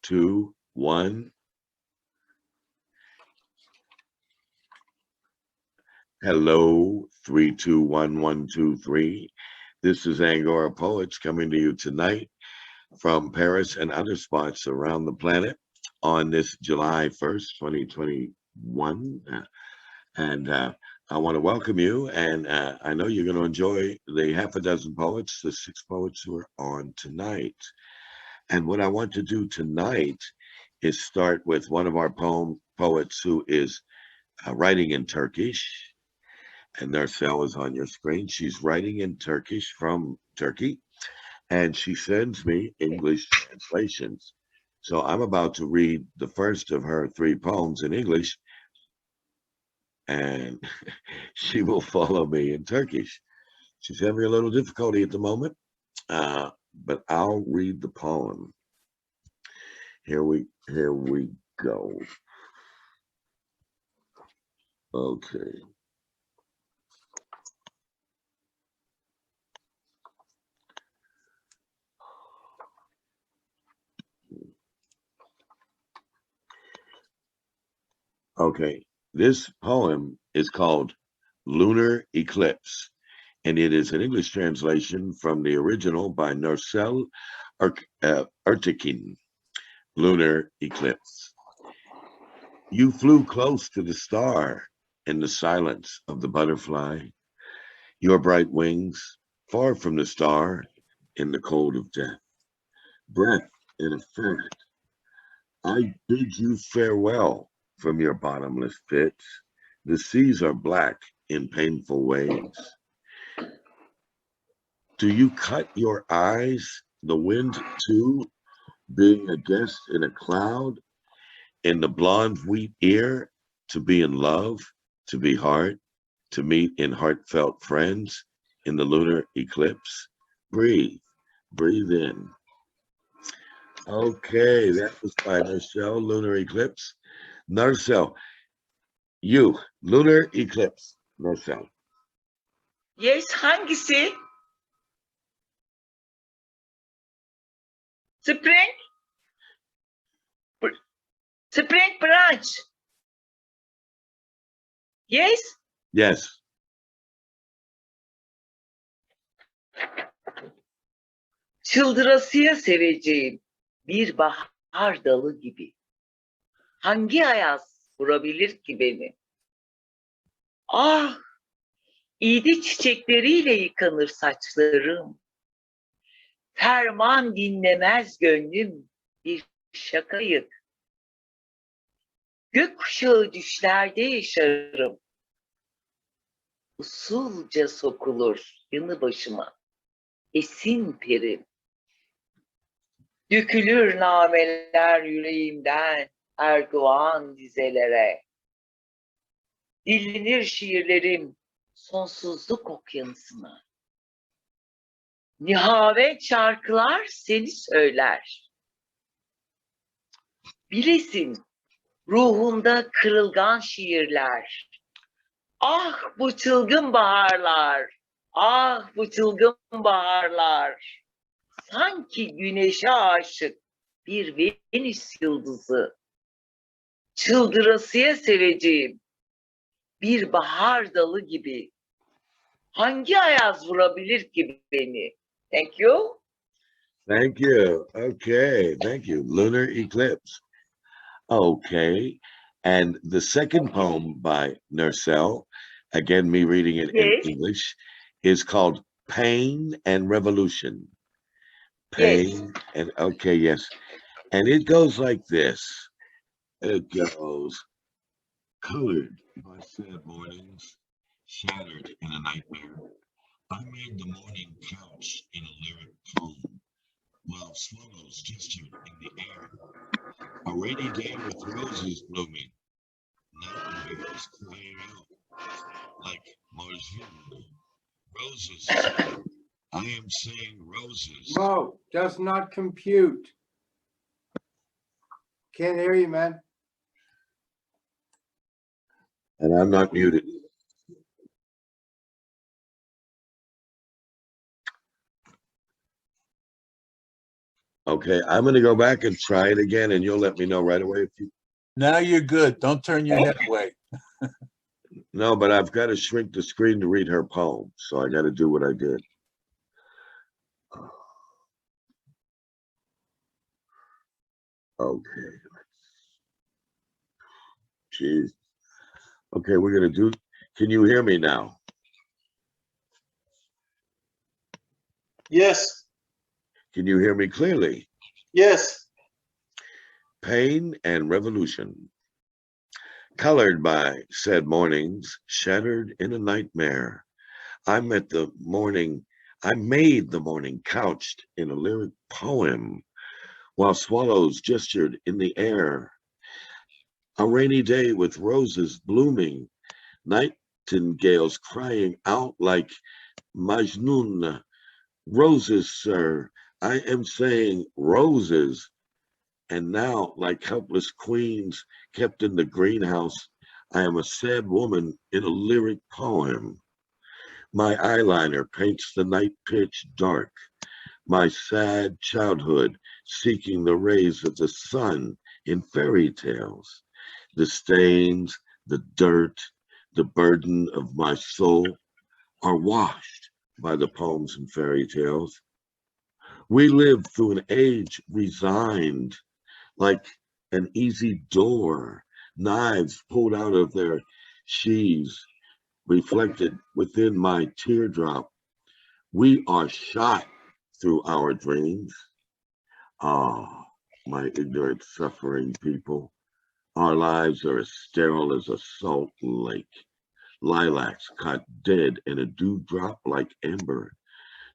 2, 1. Hello, 321-123. This is Angora Poets coming to you tonight from Paris and other spots around the planet on this July 1st, 2021. And I want to welcome you, and I know you're going to enjoy the half a dozen poets, the 6 poets who are on tonight. And what I want to do tonight is start with one of our poets who is writing in Turkish. And Narcelle is on your screen. She's writing in Turkish from Turkey, and she sends me English translations. So I'm about to read the first of her 3 poems in English, and she will follow me in Turkish. She's having a little difficulty at the moment, but I'll read the poem. Here we go. Okay. Okay, this poem is called Lunar Eclipse, and it is an English translation from the original by Narcelle Ertekin, Lunar Eclipse. You flew close to the star in the silence of the butterfly, your bright wings far from the star in the cold of death. Breath in a ferret, I bid you farewell from your bottomless pits. The seas are black in painful waves. Do you cut your eyes, the wind too, being a guest in a cloud, in the blonde wheat ear, to be in love, to be heart, to meet in heartfelt friends, in the lunar eclipse? Breathe, breathe in. Okay, that was by Narcelle, Lunar Eclipse. Narcelle, you, Lunar Eclipse, Narcelle. Yes, hangisi? Spring? Spring branch. Yes? Yes. Çıldırasıya seveceğim bir bahar dalı gibi. Hangi ayaz vurabilir ki beni? Ah, iğde çiçekleriyle yıkanır saçlarım. Ferman dinlemez gönlüm bir şakayık. Gökkuşağı düşlerde yaşarım. Usulca sokulur yanı başıma. Esin perim. Dökülür nameler yüreğimden Erdoğan dizelere. Dinlenir şiirlerim sonsuzluk okyanusuna. Nihavet şarkılar seni söyler. Bilesin ruhumda kırılgan şiirler. Ah bu çılgın baharlar, ah bu çılgın baharlar. Sanki güneşe aşık bir Venüs yıldızı. Çıldırasıya seveceğim bir bahar dalı gibi. Hangi ayaz vurabilir ki beni? Thank you. Thank you. Okay, thank you. Lunar Eclipse. Okay. And the second poem by Narcelle, again, me reading it in English, is called Pain and Revolution. Pain and, okay, yes. And it goes like this. It goes, colored by sad mornings, shattered in a nightmare. I made the morning couch in a lyric poem, while swallows gestured in the air. A rainy day with roses blooming, night winds crying out like Marjane. Roses. I am saying roses. Mo, does not compute. Can't hear you, man. And I'm not muted. Okay, I'm going to go back and try it again, and you'll let me know right away if you. Now you're good. Don't turn your head away. No, but I've got to shrink the screen to read her poem, so I got to do what I did. Okay. Jeez. Okay, we're going to do. Can you hear me now? Yes, Can you hear me clearly? yes. Pain and revolution. Colored by sad mornings, shattered in a nightmare. I made the morning couched in a lyric poem, while swallows gestured in the air. A rainy day with roses blooming, nightingales crying out like Majnun. Roses, sir, I am saying roses. And now, like helpless queens kept in the greenhouse, I am a sad woman in a lyric poem. My eyeliner paints the night pitch dark, my sad childhood seeking the rays of the sun in fairy tales. The stains, the dirt, the burden of my soul are washed by the poems and fairy tales. We live through an age resigned, like an easy door, knives pulled out of their sheaths, reflected within my teardrop. We are shot through our dreams. Ah, my ignorant, suffering people. Our lives are as sterile as a salt lake. Lilacs caught dead in a dewdrop like amber.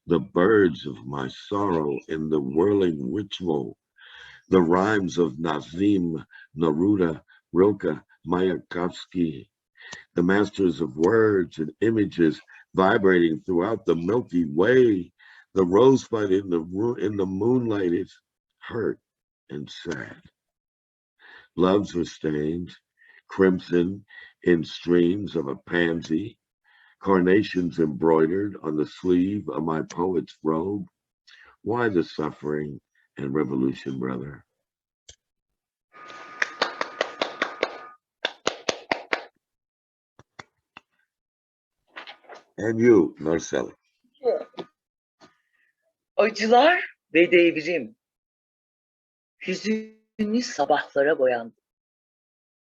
The birds of my sorrow in the whirling ritual. The rhymes of Nazim, Neruda, Rilke, Mayakovsky. The masters of words and images vibrating throughout the Milky Way. The rosebud in the moonlight is hurt and sad. Loves are stained, crimson in streams of a pansy, carnations embroidered on the sleeve of my poet's robe. Why the suffering and revolution, brother? And you, Marcel. Acılar ve devrim. Hüzünlü sabahlara boyandım.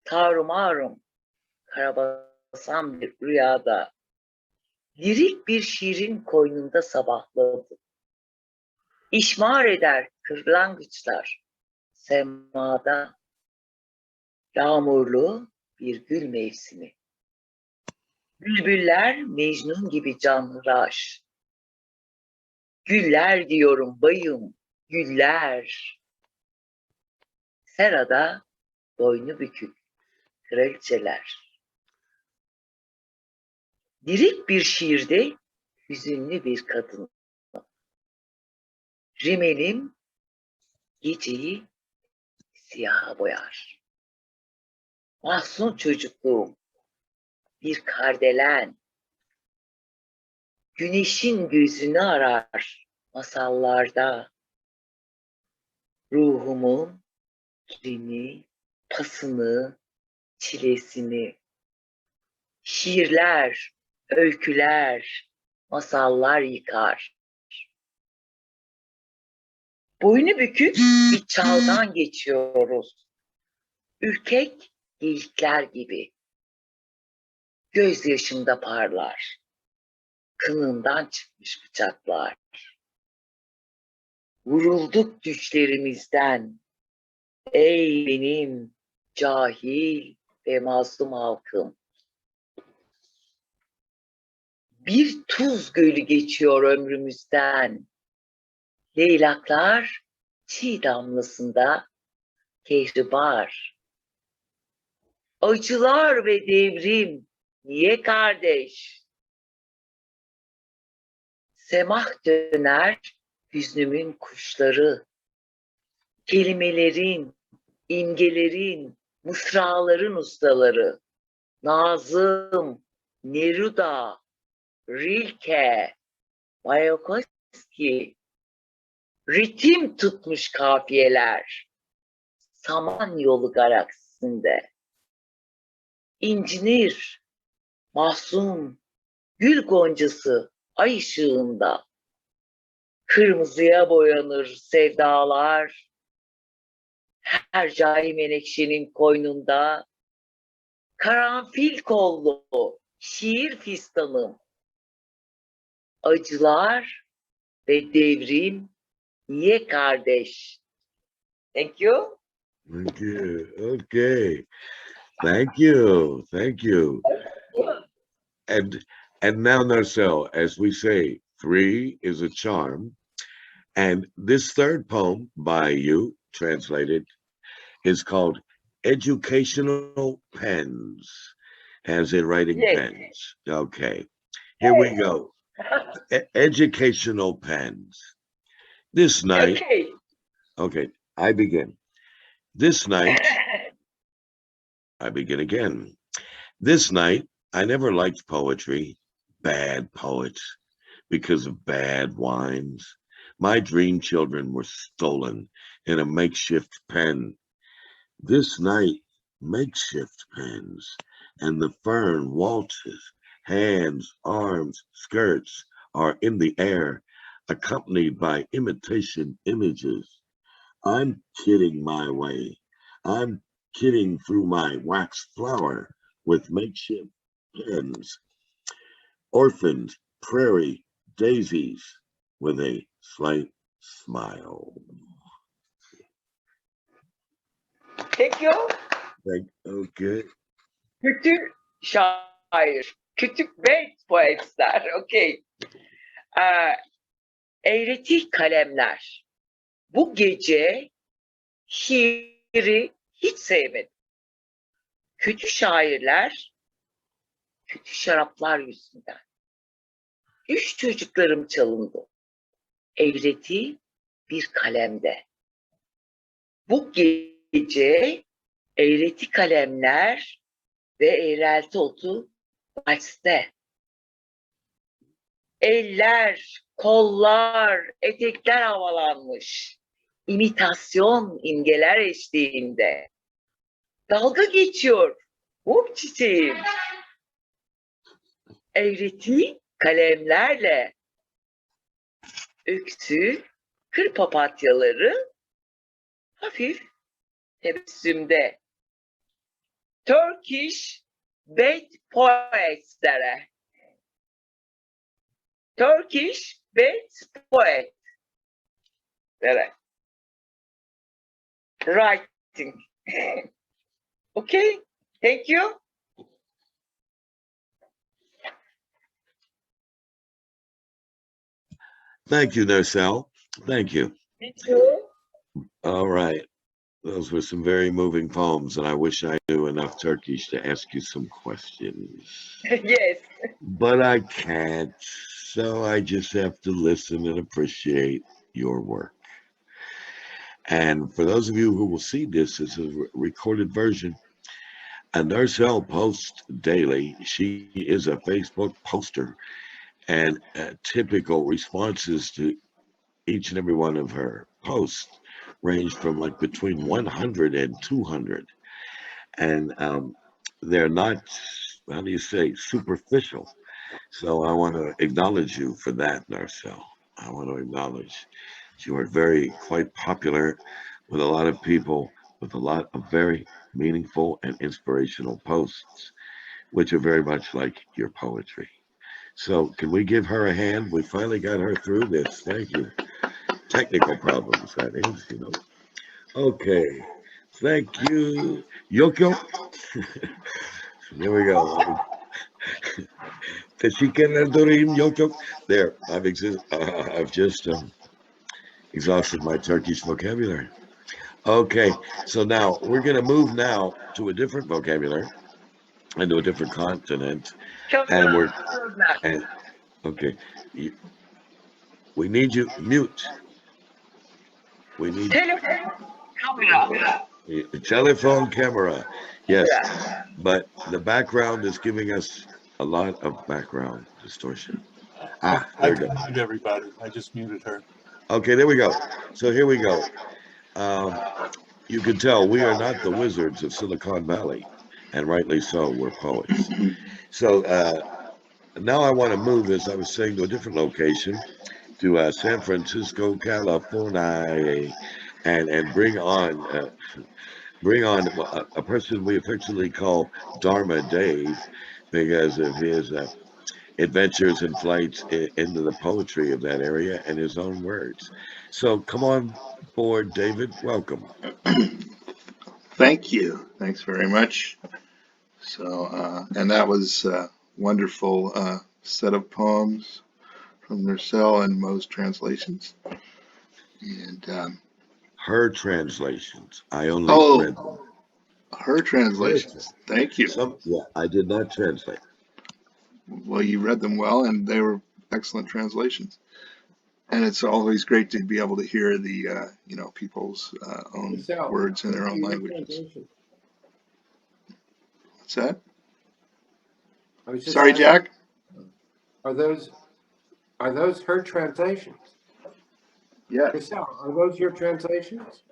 Tarumağrum, karabasan bir rüyada. Lirik bir şiirin koynunda sabahladım. İşmar eder kırlangıçlar semada. Yağmurlu bir gül mevsimi. Bülbüller Mecnun gibi canhıraş. Güller diyorum bayım, güller. Serada boynu bükük kraliçeler. Lirik bir şiirde hüzünlü bir kadın. Rimelim geceyi siyaha boyar. Mahzun çocukluğum bir kardelen. Güneşin gözünü arar masallarda. Ruhumun kirini, pasını, çilesini. Şiirler, öyküler, masallar yıkar. Boynu bükük bir çağdan geçiyoruz. Ürkek geyikler gibi. Gözyaşımda parlar. Kınından çıkmış bıçaklar. Vurulduk düşlerimizden. Ey benim cahil ve mazlum halkım. Bir tuz gölü geçiyor ömrümüzden. Leylaklar çiğ damlasında kehribar. Acılar ve devrim niye kardeş? Semah döner hüznümün kuşları. Kelimelerin, imgelerin, mısraların ustaları. Nazım, Neruda, Rilke, Mayakovsky, ritim tutmuş kafiyeler, Samanyolu galaksisinde. İncinir, mahzun, gül goncası ay ışığında. Kırmızıya boyanır sevdalar, hercai menekşenin koynunda. Karanfil kollu şiir fistanım, acılar ve devrim niye kardeş? Thank you. Thank you. Okay. Thank you. Thank you. And now, Narcel, as we say, 3 is a charm. And this third poem by you, translated, is called Educational Pens, as in writing Yes. pens. Okay. Here we go. Educational pens. This night, Okay. I begin. This night, I begin again. This night, I never liked poetry, bad poets, because of bad wines. My dream children were stolen in a makeshift pen. This night, makeshift pens, and the fern waltzes, hands, arms, skirts are in the air, accompanied by imitation images. I'm kidding my way. I'm kidding through my wax flower with makeshift pens. Orphaned prairie daisies with a slight smile. Thank you. Okay. Kötü şair. Küçük beyt poetler. Okay. Eğreti kalemler. Bu gece şiiri hiç sevmedim. Kötü şairler, kötü şaraplar yüzünden. 3 çocuklarım çalındı. Eğreti bir kalemde. Bu gece eğreti kalemler ve eğrelti otu valste. Eller, kollar, etekler havalanmış. İmitasyon imgeler eşliğinde. Dalga geçiyor. Bu çiçeğim. Eğreti kalemlerle öksü kır papatyaları hafif tebessümde. Turkish bed poetlere. Turkish bed poetlere. Writing. Okay, thank you. Thank you, Narcel. Thank you. Thank you. All right. Those were some very moving poems, and I wish I knew enough Turkish to ask you some questions. Yes. But I can't, so I just have to listen and appreciate your work. And for those of you who will see this as a recorded version, Narcel posts daily. She is a Facebook poster, and typical responses to each and every one of her posts range from like between 100 and 200. And they're not, how do you say, superficial. So I want to acknowledge you for that, Narcel. I want to acknowledge you are quite popular with a lot of people with a lot of very meaningful and inspirational posts, which are very much like your poetry. So can we give her a hand? We finally got her through this. Thank you. Technical problems, that is, you know. Okay. Thank you. Yoko. There we go. Yoko. There. I've just exhausted my Turkish vocabulary. Okay. So now we're going to move now to a different vocabulary and to a different continent. And okay. We need you mute. We need telephone camera. Yes, but the background is giving us a lot of background distortion. I There we go. can mute everybody. I just muted her. Okay, there we go. So here we go. Um, you can tell we are not the wizards of Silicon Valley, and rightly so. We're poets. So now I want to move, as I was saying, to a different location, to San Francisco, California, and bring on a person we affectionately call Dharma Dave because of his adventures and flights into the poetry of that area and his own words. So come on board, David. Welcome. Thank you. Thanks very much. So, and that was a wonderful set of poems from Nercel and Mo's translations. And Her translations. I only read oh, them. her translations. Thank you. Yeah, I did not translate. Well, you read them well, and they were excellent translations. And it's always great to be able to hear the people's own Michelle, words in their those are own your languages. translations. What's that? I was just Sorry, asking, Jack. are those her translations? Yes. Michelle, are those your translations?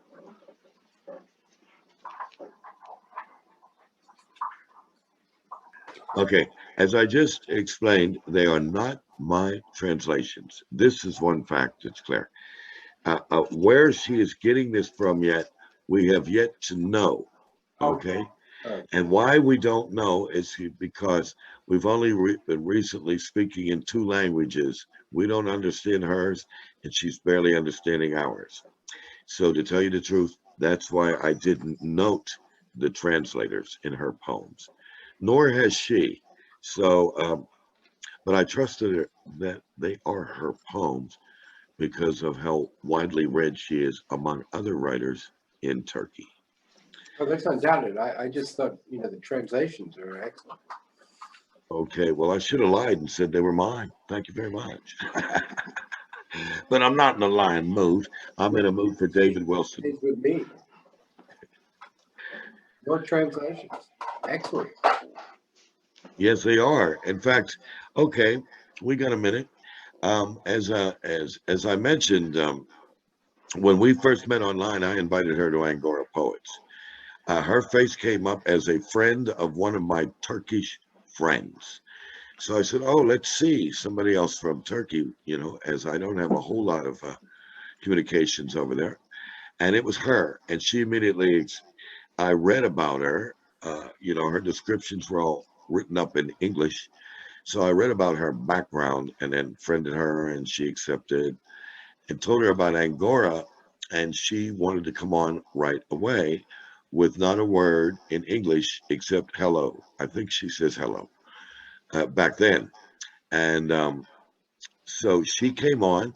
Okay, as I just explained, they are not my translations. This is one fact that's clear. Where she is getting this from yet, we have yet to know. Okay. And why we don't know is because we've only been recently speaking in two languages. We don't understand hers, and she's barely understanding ours. So, to tell you the truth, that's why I didn't note the translators in her poems, nor has she. So, but I trusted her that they are her poems because of how widely read she is among other writers in Turkey. Oh, that's undoubted. I just thought, the translations are excellent. Okay, well, I should have lied and said they were mine. Thank you very much. But I'm not in a lying mood. I'm in a mood for David Wilson. It's with me. Your translations. Excellent. Yes, they are. In fact, okay, we got a minute. As I mentioned, when we first met online, I invited her to Angora Poets. Her face came up as a friend of one of my Turkish friends. So I said, "Oh, let's see somebody else from Turkey," as I don't have a whole lot of communications over there. And it was her. And she immediately, I read about her. Her descriptions were all written up in English. So I read about her background and then friended her, and she accepted and told her about Angora. And she wanted to come on right away with not a word in English except hello. I think she says hello back then. And so she came on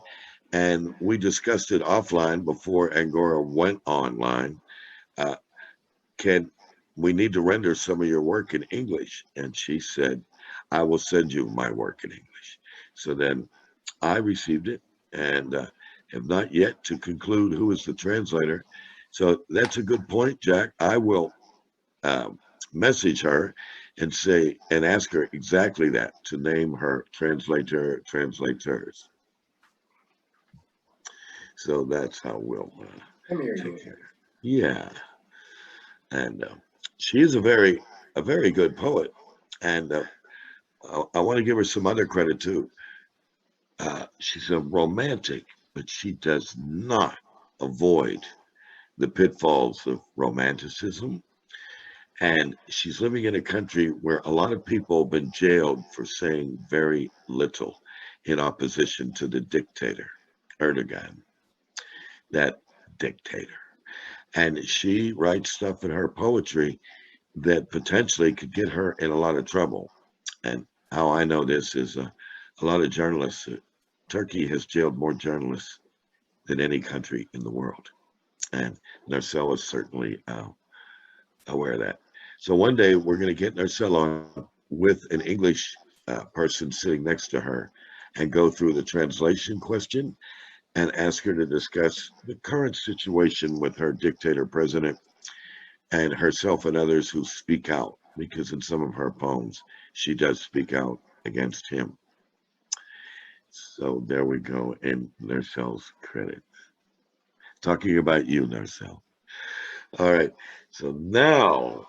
and we discussed it offline before Angora went online. Uh, can we need to render some of your work in English? And she said, I will send you my work in English. So then I received it and have not yet to conclude who is the translator. So that's a good point, Jack. I will message her and ask her exactly that, to name her translators. So that's how we'll Come here, take you. care. Yeah, and she is a very good poet, and I want to give her some other credit too. She's a romantic, but she does not avoid the pitfalls of romanticism. And she's living in a country where a lot of people have been jailed for saying very little in opposition to the dictator, Erdogan, that dictator. And she writes stuff in her poetry that potentially could get her in a lot of trouble. And how I know this is a lot of journalists. Turkey has jailed more journalists than any country in the world. And Narcella is certainly aware of that. So one day we're going to get Narcella on with an English person sitting next to her and go through the translation question and ask her to discuss the current situation with her dictator president and herself and others who speak out, because in some of her poems, she does speak out against him. So there we go in Nercel's credits. Talking about you, Nercel. All right. So now,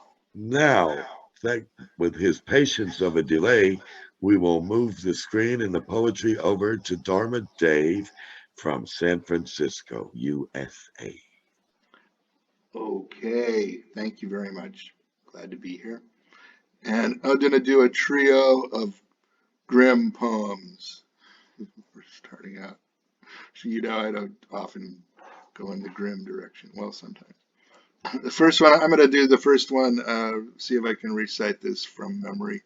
with his patience of a delay, we will move the screen and the poetry over to Dharma Dave from San Francisco, USA. Okay, thank you very much. Glad to be here. And I'm going to do a trio of grim poems. We're starting out. So, I don't often go in the grim direction. Well, sometimes. The first one, I'm going to do the first one, see if I can recite this from memory.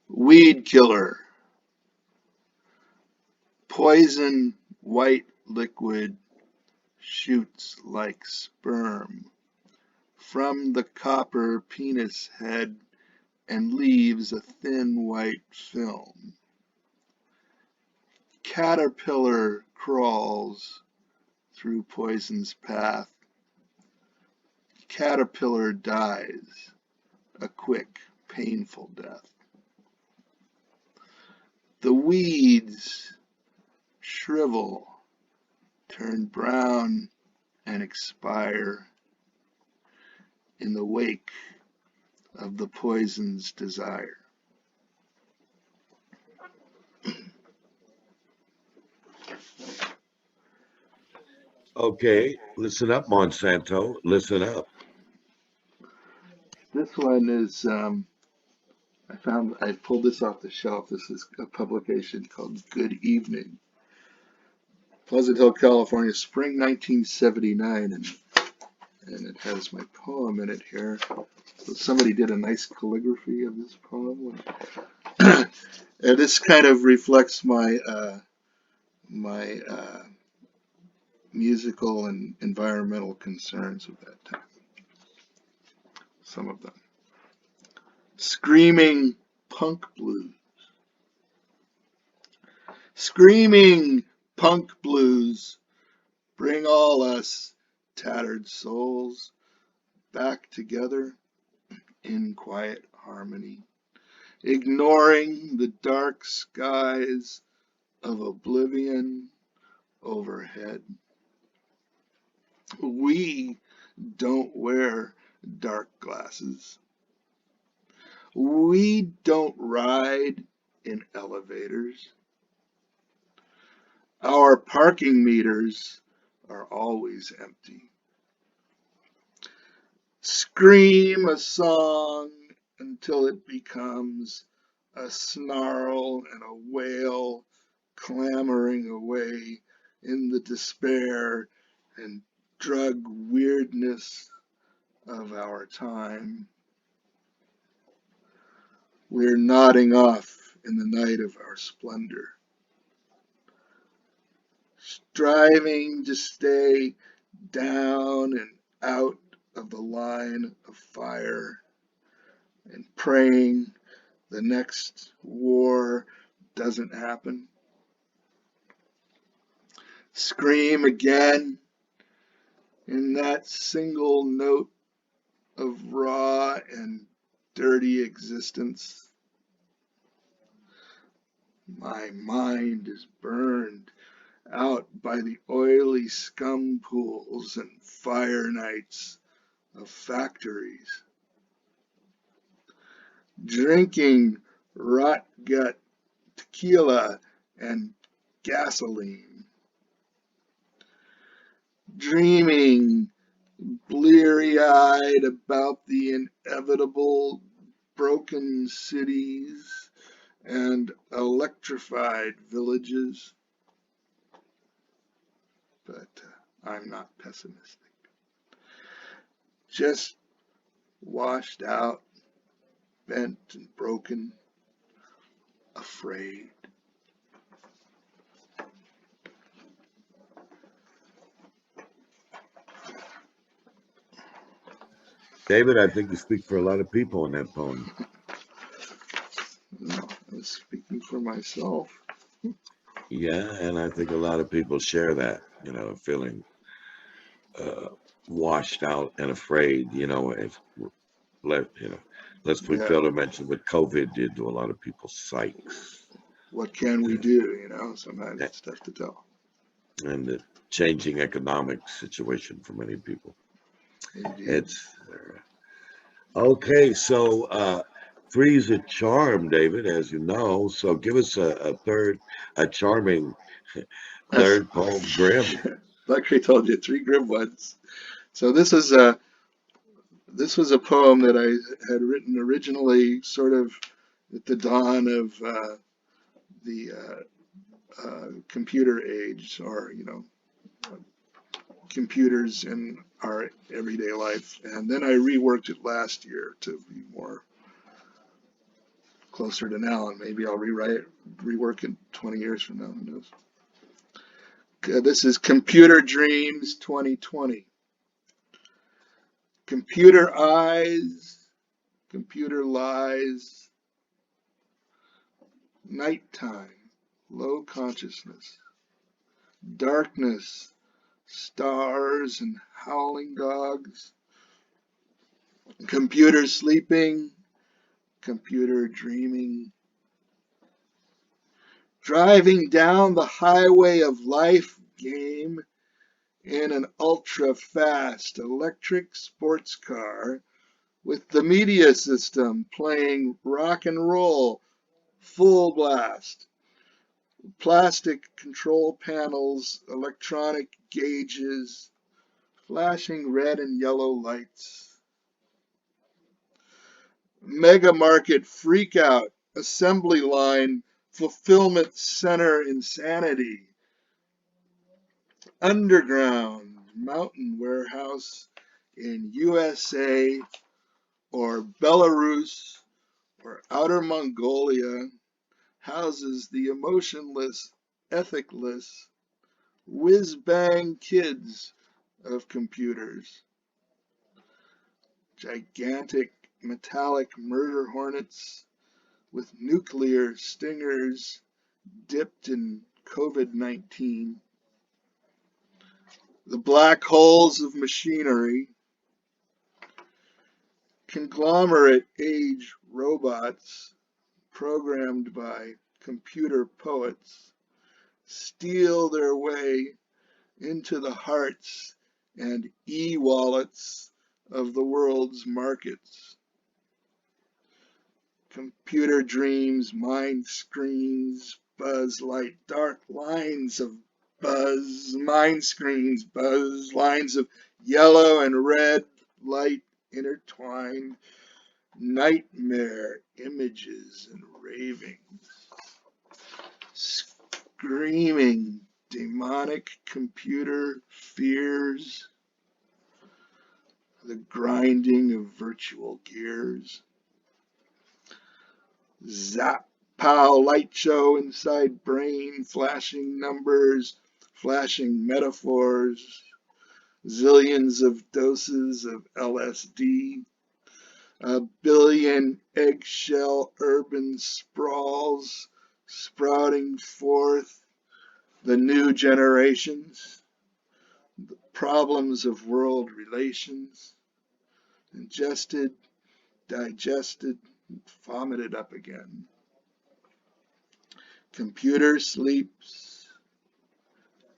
Weed killer. Poison white liquid shoots like sperm from the copper penis head and leaves a thin white film. Caterpillar crawls through poison's path. Caterpillar dies a quick, painful death. The weeds shrivel, turn brown, and expire in the wake of the poison's desire. Okay, listen up, Monsanto. Listen up. This one is, I pulled this off the shelf. This is a publication called Good Evening. Pleasant Hill, California, spring 1979, and it has my poem in it here. So somebody did a nice calligraphy of this poem. And this kind of reflects my musical and environmental concerns of that time. Some of them. Screaming punk blues. Screaming punk blues, bring all us tattered souls back together in quiet harmony, ignoring the dark skies of oblivion overhead. We don't wear dark glasses. We don't ride in elevators. Our parking meters are always empty. Scream a song until it becomes a snarl and a wail clamoring away in the despair and drug weirdness of our time. We're nodding off in the night of our splendor, striving to stay down and out of the line of fire and praying the next war doesn't happen. Scream again in that single note of raw and dirty existence. My mind is burned out by the oily scum pools and fire nights of factories. Drinking rot gut tequila and gasoline. Dreaming bleary-eyed about the inevitable broken cities and electrified villages. But I'm not pessimistic. Just washed out, bent and broken, afraid. David, I think you speak for a lot of people in that poem. No, I was speaking for myself. Yeah, and I think a lot of people share that, feeling washed out and afraid, if let's we fail to mention what COVID did to a lot of people's psyches. what can we do? You know, sometimes it's tough to tell. And the changing economic situation for many people. Indeed. It's okay. So three's a charm, David, as you know. So give us a charming third poem, Grim. Like I told you, 3 grim ones. So this was a poem that I had written originally, sort of at the dawn of the computer age, or computers in our everyday life. And then I reworked it last year to be more closer to now, and maybe I'll rework it 20 years from now. Who knows? This is Computer Dreams 2020. Computer eyes, computer lies, nighttime, low consciousness, darkness, stars and howling dogs, computer sleeping, computer dreaming, driving down the highway of life game in an ultra-fast electric sports car with the media system playing rock and roll full blast. Plastic control panels, electronic gauges, flashing red and yellow lights. Mega market freakout, assembly line, fulfillment center insanity. Underground mountain warehouse in USA or Belarus or Outer Mongolia houses the emotionless, ethicless, whiz-bang kids of computers. Gigantic metallic murder hornets with nuclear stingers dipped in COVID-19. The black holes of machinery, conglomerate age robots programmed by computer poets steal their way into the hearts and e-wallets of the world's markets. Computer dreams, mind screens, buzz light, dark lines of buzz, mind screens, buzz, lines of yellow and red light intertwined, nightmare images and ravings, screaming demonic computer fears, the grinding of virtual gears. Zap, pow, light show inside brain, flashing numbers, flashing metaphors, zillions of doses of LSD, a billion eggshell urban sprawls sprouting forth the new generations, the problems of world relations, ingested, digested, vomited up again. Computer sleeps,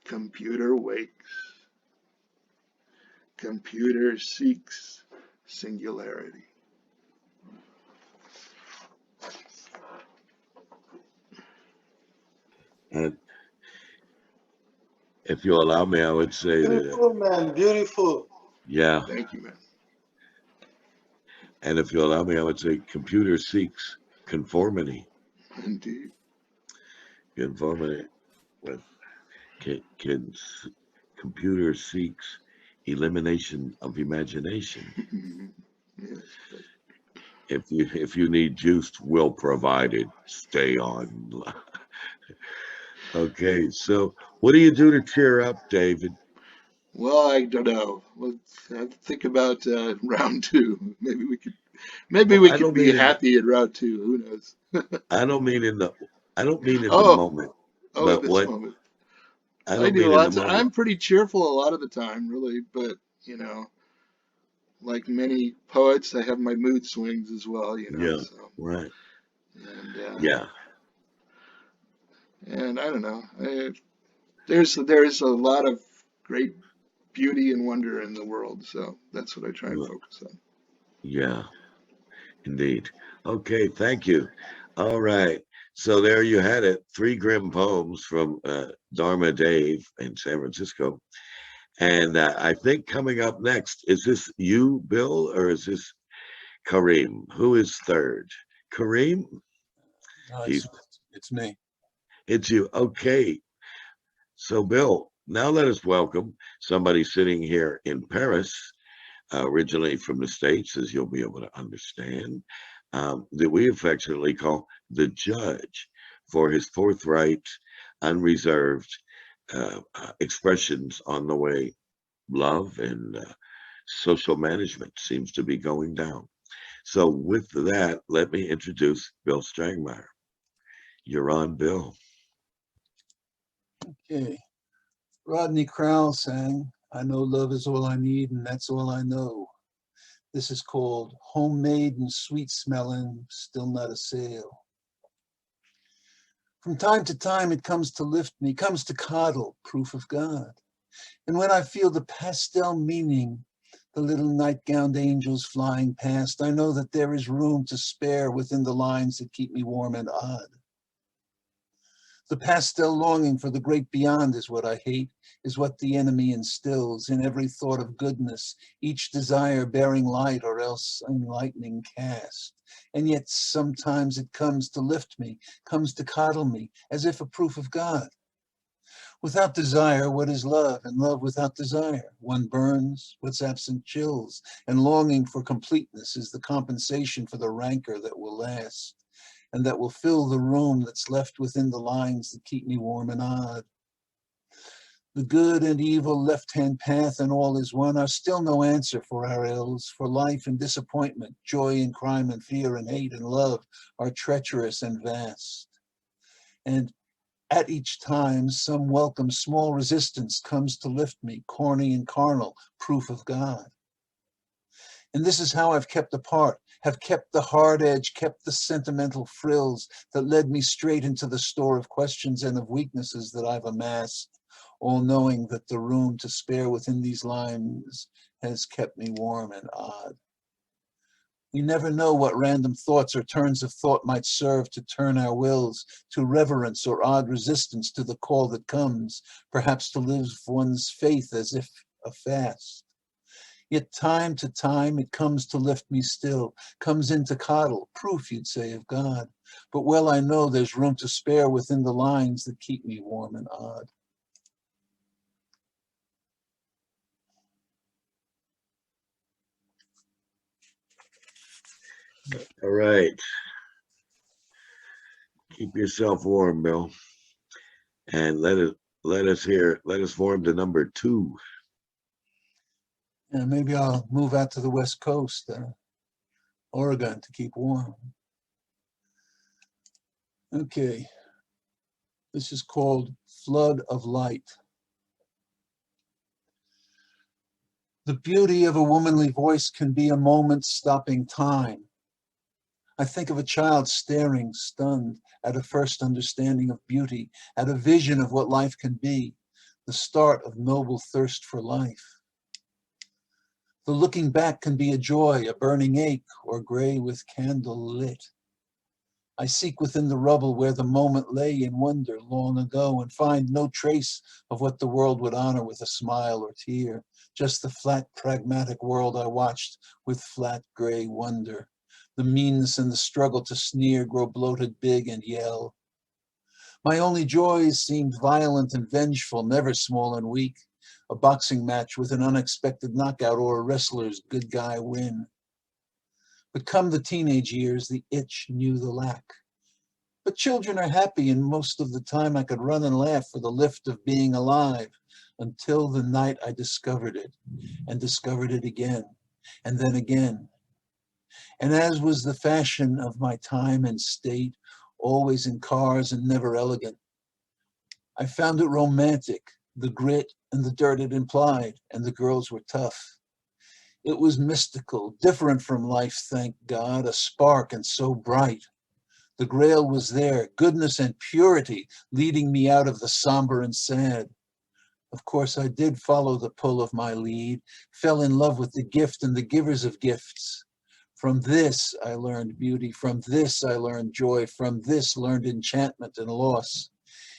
computer wakes, computer seeks singularity. And if you allow me, I would say that, Beautiful, man. Beautiful. yeah. Thank you, man. And if you allow me, I would say computer seeks conformity. Indeed. Conformity with computer seeks elimination of imagination. Yes, but If you need juice, we'll provide it. Stay on. Okay, so what do you do to cheer up, David? well, I don't know. Let's have to think about round 2. Maybe Well, we I could don't be mean in the, happy at round 2. Who knows? I don't mean in the, I don't mean in the Oh, moment, at but this what moment. I I don't do mean in the lots. moment. I'm pretty cheerful a lot of the time, really. But like many poets, I have my mood swings as well. Yeah, So right. and Yeah, And I don't know, there's a lot of great beauty and wonder in the world, so that's what I try and focus on. Yeah, indeed. Okay, thank you. All right. So there you had it. Three grim poems from Dharma Dave in San Francisco. And I think coming up next, is this you, Bill, or is this Kareem? Who is third? Kareem? No, He's it's me. it's you. Okay. So Bill, now let us welcome somebody sitting here in Paris, originally from the States, as you'll be able to understand, that we affectionately call the judge for his forthright, unreserved expressions on the way love and social management seems to be going down. So, with that, let me introduce Bill Strangmeyer. You're on, Bill. Okay. Rodney Crowell sang, I know love is all I need and that's all I know. This is called Homemade and Sweet Smelling, Still Not a Sale. From time to time it comes to lift me, comes to coddle, proof of God. And when I feel the pastel meaning, the little night-gowned angels flying past, I know that there is room to spare within the lines that keep me warm and odd. The pastel longing for the great beyond is what I hate, is what the enemy instills in every thought of goodness, each desire bearing light or else enlightening cast. And yet sometimes it comes to lift me, comes to coddle me, as if a proof of God. Without desire, what is love? And love without desire? One burns, what's absent chills, and longing for completeness is the compensation for the rancor that will last, and that will fill the room that's left within the lines that keep me warm and odd. The good and evil left-hand path and all is one are still no answer for our ills, for life and disappointment, joy and crime and fear and hate and love are treacherous and vast. And at each time, some welcome small resistance comes to lift me, corny and carnal, proof of God. And this is how I've kept apart, have kept the hard edge, kept the sentimental frills that led me straight into the store of questions and of weaknesses that I've amassed, all knowing that the room to spare within these lines has kept me warm and odd. We never know what random thoughts or turns of thought might serve to turn our wills to reverence or odd resistance to the call that comes, perhaps to live one's faith as if a fast. Yet time to time it comes to lift me still, comes in to coddle, proof you'd say of God. But well I know there's room to spare within the lines that keep me warm and odd. All right. Keep yourself warm, Bill. And let us form to number two. And maybe I'll move out to the West Coast, Oregon, to keep warm. Okay. This is called Flood of Light. The beauty of a womanly voice can be a moment stopping time. I think of a child staring, stunned, at a first understanding of beauty, at a vision of what life can be, the start of noble thirst for life. The looking back can be a joy, a burning ache, or gray with candle lit. I seek within the rubble where the moment lay in wonder long ago and find no trace of what the world would honor with a smile or tear, just the flat, pragmatic world I watched with flat, gray wonder. The meanness and the struggle to sneer grow bloated big and yell. My only joys seemed violent and vengeful, never small and weak. A boxing match with an unexpected knockout or a wrestler's good guy win. But come the teenage years, the itch knew the lack. But children are happy, and most of the time I could run and laugh for the lift of being alive, until the night I discovered it, and discovered it again, and then again. And as was the fashion of my time and state, always in cars and never elegant, I found it romantic, the grit and the dirt it implied, and the girls were tough. It was mystical, different from life, thank God, a spark and so bright. The grail was there, goodness and purity, leading me out of the somber and sad. Of course, I did follow the pull of my lead, fell in love with the gift and the givers of gifts. From this, I learned beauty. From this, I learned joy. From this, learned enchantment and loss.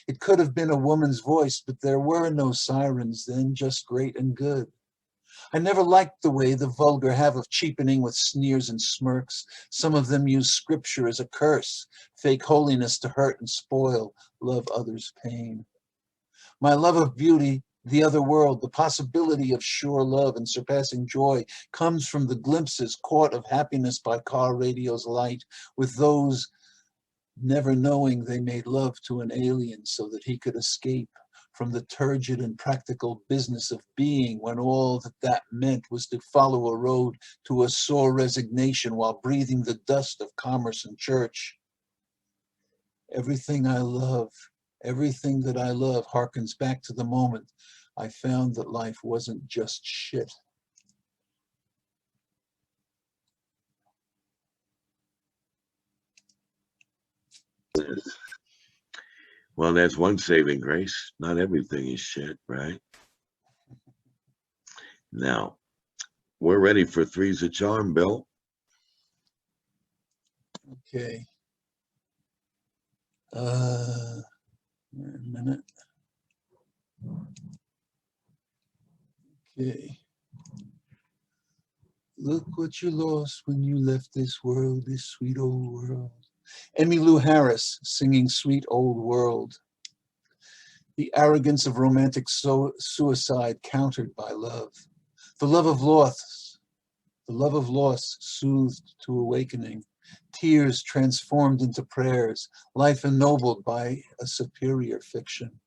It could have been a woman's voice, but there were no sirens then, just great and good. I never liked the way the vulgar have of cheapening with sneers and smirks. Some of them use scripture as a curse, fake holiness to hurt and spoil, love others' pain. My love of beauty, the other world, the possibility of sure love and surpassing joy comes from the glimpses caught of happiness by car radio's light, with those never knowing they made love to an alien so that he could escape from the turgid and practical business of being, when all that meant was to follow a road to a sore resignation while breathing the dust of commerce and church. Everything I love, everything that I love harkens back to the moment I found that life wasn't just shit. Well, that's one saving grace. Not everything is shit, right? Now, we're ready for Three's a Charm, Bill. Okay. Wait a minute. Okay. Look what you lost when you left this world, this sweet old world. Emmylou Harris singing Sweet Old World. The arrogance of romantic suicide countered by love. The love of loss soothed to awakening. Tears transformed into prayers, life ennobled by a superior fiction.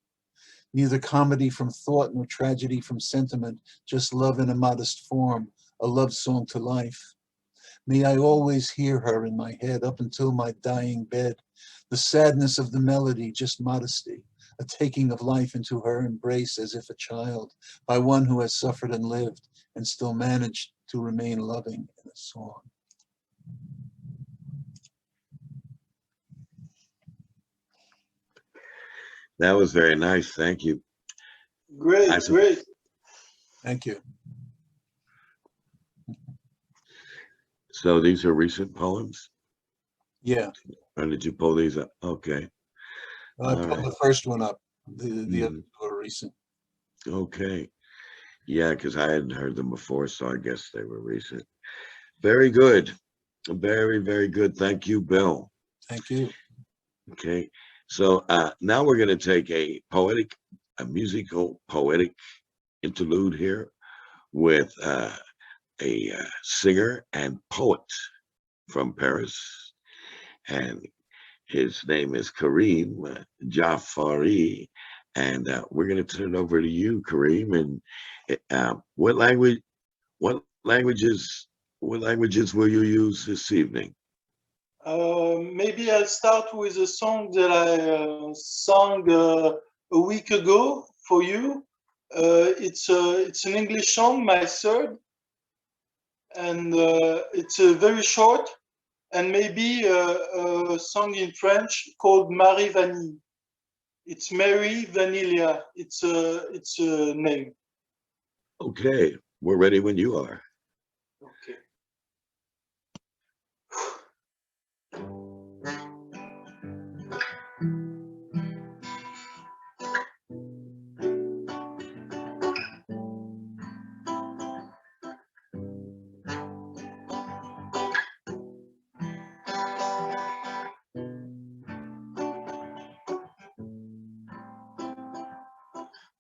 Neither comedy from thought nor tragedy from sentiment, just love in a modest form, a love song to life. May I always hear her in my head up until my dying bed. The sadness of the melody, just modesty, a taking of life into her embrace as if a child, by one who has suffered and lived and still managed to remain loving in a song. That was very nice. Thank you. Great, great. Thank you. So these are recent poems? Yeah. Or did you pull these up? Okay. I pulled the first one up. The other two are recent. Okay. Yeah, because I hadn't heard them before, so I guess they were recent. Very good. Very, very good. Thank you, Bill. Thank you. Okay. So now we're going to take a musical poetic interlude here with a singer and poet from Paris. And his name is Kareem Jafari. And we're going to turn it over to you, Kareem. And what languages will you use this evening? Maybe I'll start with a song that I sang a week ago for you. It's an English song, my third, and it's very short, and maybe a song in French called Marie Vanille. It's Mary Vanilla. It's a name. Okay, we're ready when you are. Okay.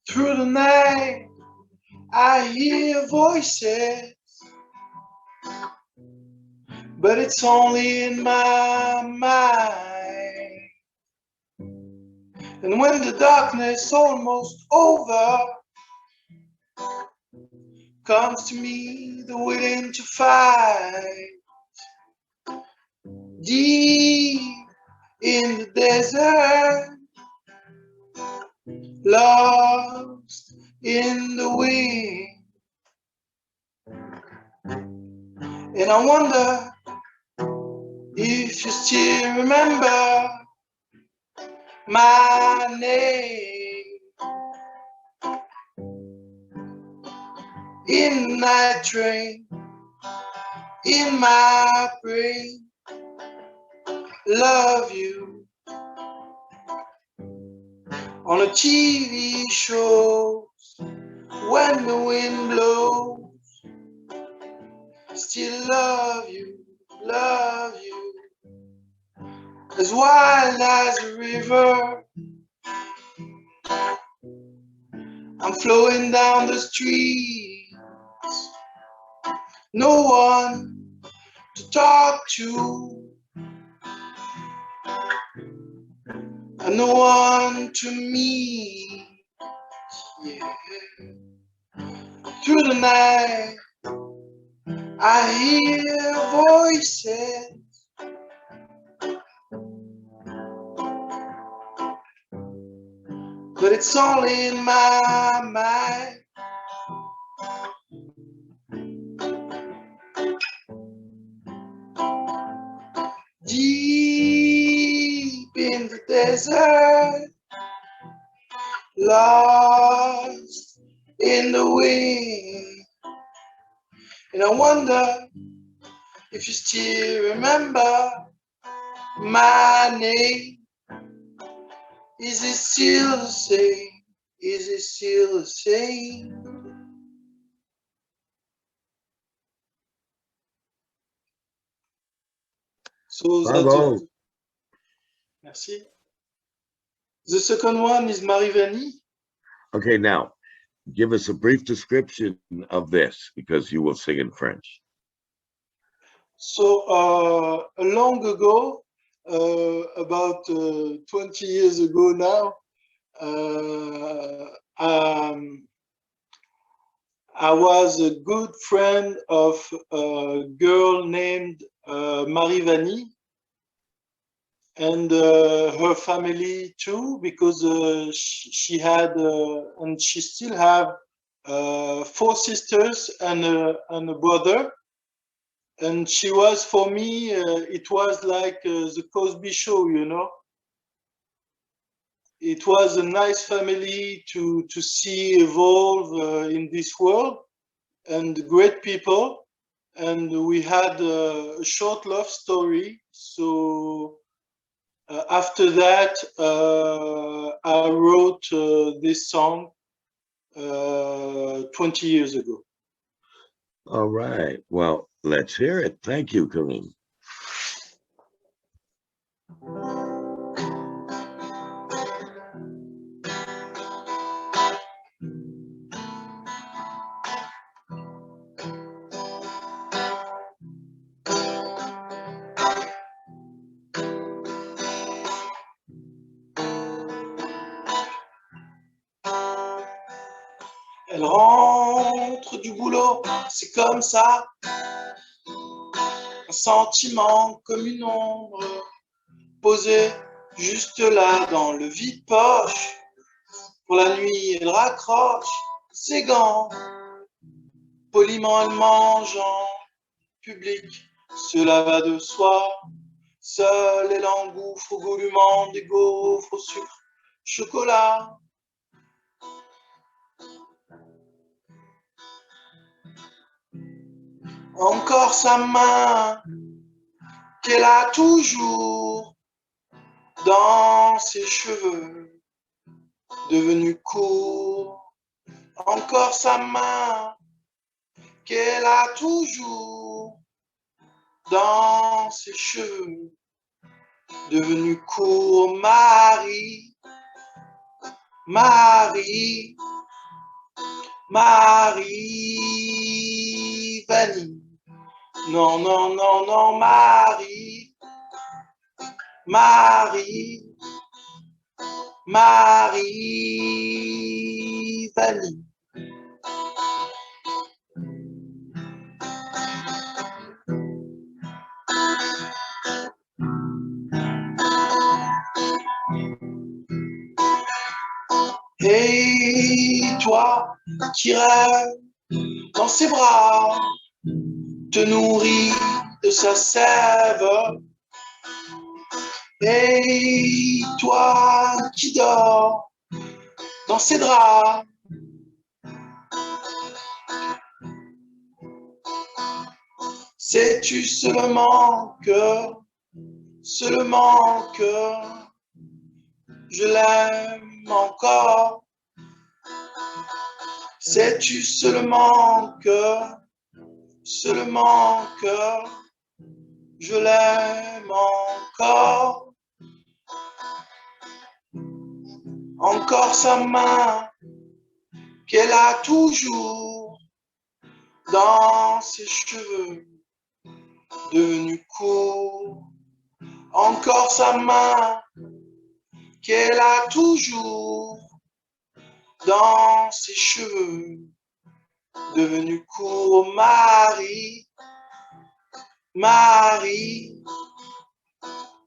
Through the night, I hear voices, but it's only in my mind. And when the darkness almost over, comes to me the willing to fight. Deep in the desert, lost in the wind. And I wonder if you still remember my name. In night train, in my brain, love you. On a TV show, when the wind blows, still love you, love you. As wild as a river, I'm flowing down the street. No one to talk to, and no one to meet. Yeah. Through the night, I hear voices. But it's all in my mind. Deep in the desert, lost in the wind. And I wonder if you still remember my name. Is it still the same? Is it still the same? So that's Bravo. it. Merci. The second one is Marivani. Okay, now give us a brief description of this because you will sing in French. So long ago, about 20 years ago now, I was a good friend of a girl named Marivani, and her family too, because she had and she still have 4 sisters and a brother. And she was, for me, it was like the Cosby Show, you know. It was a nice family to see evolve in this world, and great people. And we had a short love story. So after that, I wrote this song 20 years ago. All right. Well, let's hear it. Thank you, Kareem. Elle rentre du boulot, c'est comme ça. Un sentiment comme une ombre posée juste là dans le vide-poche. Pour la nuit, elle raccroche ses gants. Poliment, elle mange en public. Cela va de soi. Seule elle engouffre goulûment des gaufres au sucre, chocolat. Encore sa main qu'elle a toujours dans ses cheveux devenus courts. Encore sa main qu'elle a toujours dans ses cheveux devenus courts. Marie, Marie, Marie, Vanille. Non, non, non, non, Marie, Marie, Marie, Vanille. Et toi qui rêves dans ses bras, te nourris de sa sève, Et toi qui dors dans ses draps, sais-tu seulement que je l'aime encore? Sais-tu seulement que je l'aime encore? Encore sa main qu'elle a toujours dans ses cheveux devenus courts. Encore sa main qu'elle a toujours dans ses cheveux devenus courts. Marie, Marie,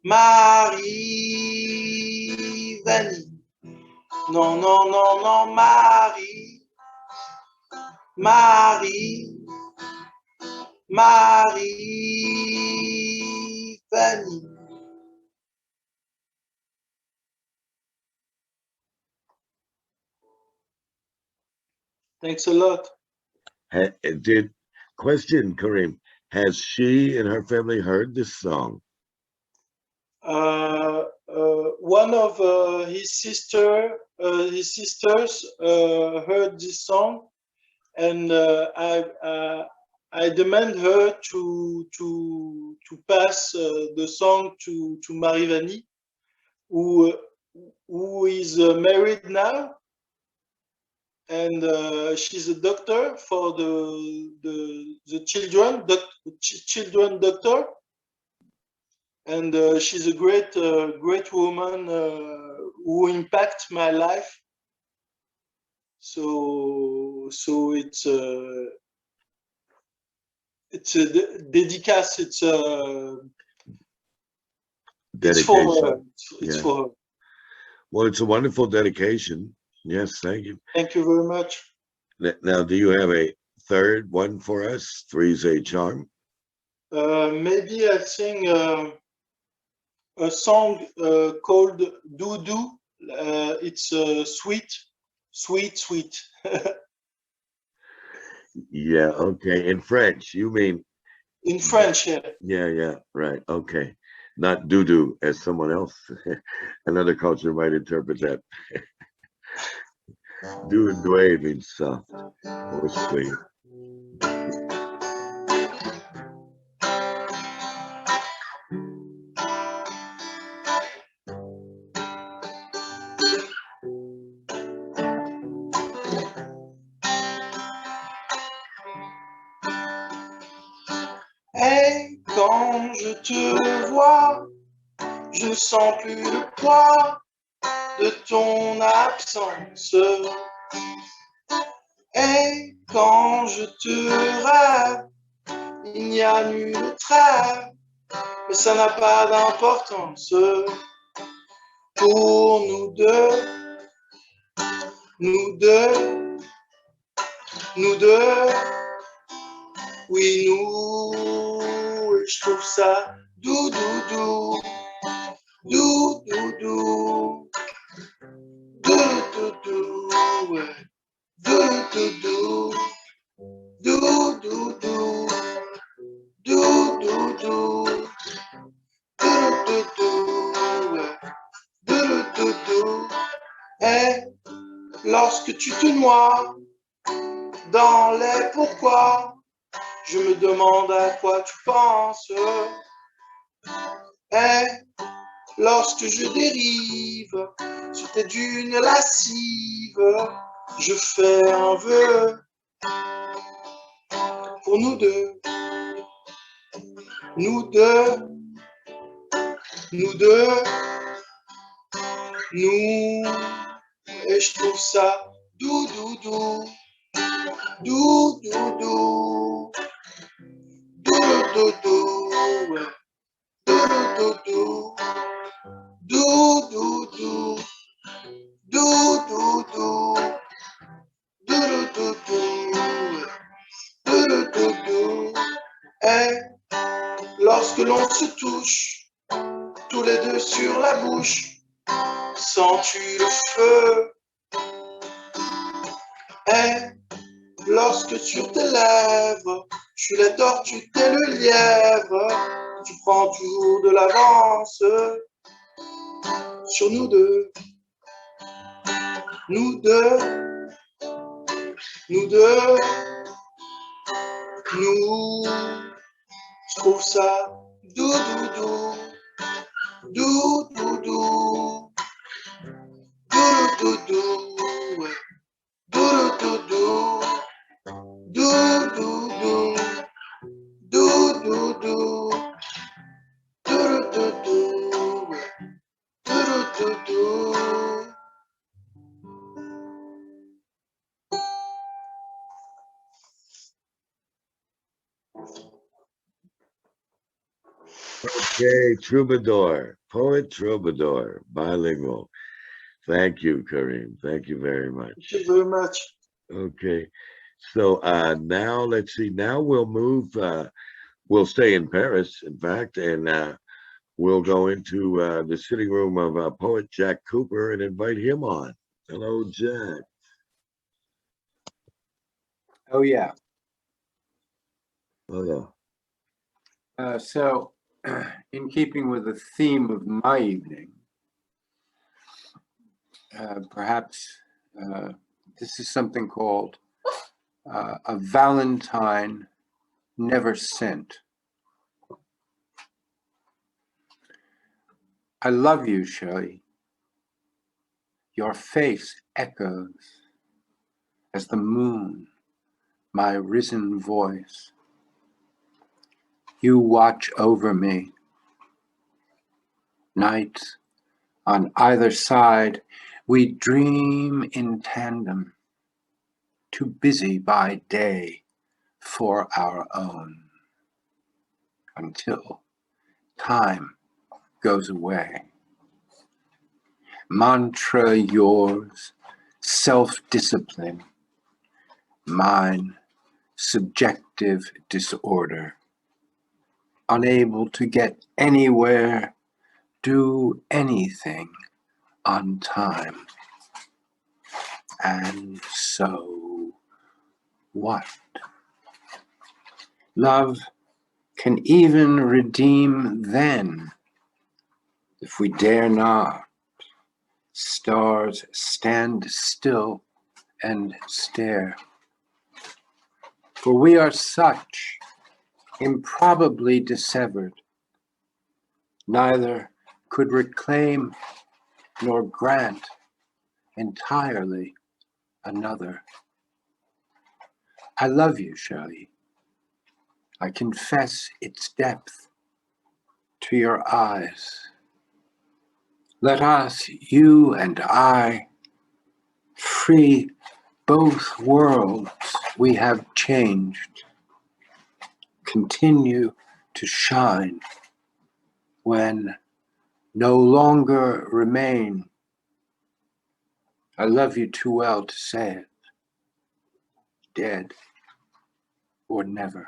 Marie, Vanille. Non, non, non, non, Marie, Marie, Marie, Vanille. Thanks a lot. Question, Kareem, has she and her family heard this song? One of his sisters heard this song, and I demand her to pass the song to Marie Vanille, who is married now, and she's a doctor for the children doctor. And she's a great woman who impacted my life. So it's a dédicace. It's for her. It's for her. Well, it's a wonderful dedication. Yes, thank you. Thank you very much. Now, do you have a third one for us? Three's a charm. Maybe I'll sing a song called Doudou. It's sweet. Yeah, okay. In French, you mean? In French, yeah. Yeah, right. Okay. Not doo-doo, as someone else, another culture might interpret that. Do and doué means soft or sweet. Et quand je te vois, je ne sens plus le poids de ton absence. Et quand je te rêve, il n'y a nulle trêve, mais ça n'a pas d'importance. Pour nous deux, oui nous, et je trouve ça doux, ouais. Et lorsque tu te noies dans les pourquoi, je me demande à quoi tu penses. Et lorsque je dérive sur tes dunes lascives, je fais un vœu pour nous deux, et je trouve ça doux, ouais. Et lorsque l'on se touche tous les deux sur la bouche. Sens-tu le feu? Et lorsque sur tes lèvres, je suis la tortue, t'es le lièvre, tu prends toujours de l'avance sur nous deux. Nous deux, nous deux, nous. Je trouve ça doux, doux, doux, doux, doux, doux, doux, doux, doux, ouais. Doux, doux, doux, doux, doux, doux, doux, doux, doux, doux, doux, doux, ouais. Doux, doux, doux. Okay, troubadour, poet troubadour, bilingual. Thank you, Kareem. Thank you very much. Thank you very much. Okay, so now let's see. Now we'll move. We'll stay in Paris, in fact, and we'll go into the sitting room of poet Jack Cooper and invite him on. Hello, Jack. Oh, yeah. Hello. So, in keeping with the theme of my evening, perhaps this is something called A Valentine Never Sent. I love you, Shelley. Your face echoes as the moon, my risen voice. You watch over me. Nights on either side, we dream in tandem, too busy by day for our own, until time goes away. Mantra yours, self-discipline, mine, subjective disorder, unable to get anywhere, do anything on time. And so what? Love can even redeem then, if we dare not. Stars stand still and stare. For we are such, improbably dissevered, neither could reclaim nor grant entirely another. I love you, Shelley. I confess its depth to your eyes. Let us, you and I, free both worlds we have changed, continue to shine when no longer remain. I love you too well to say it, dead or never.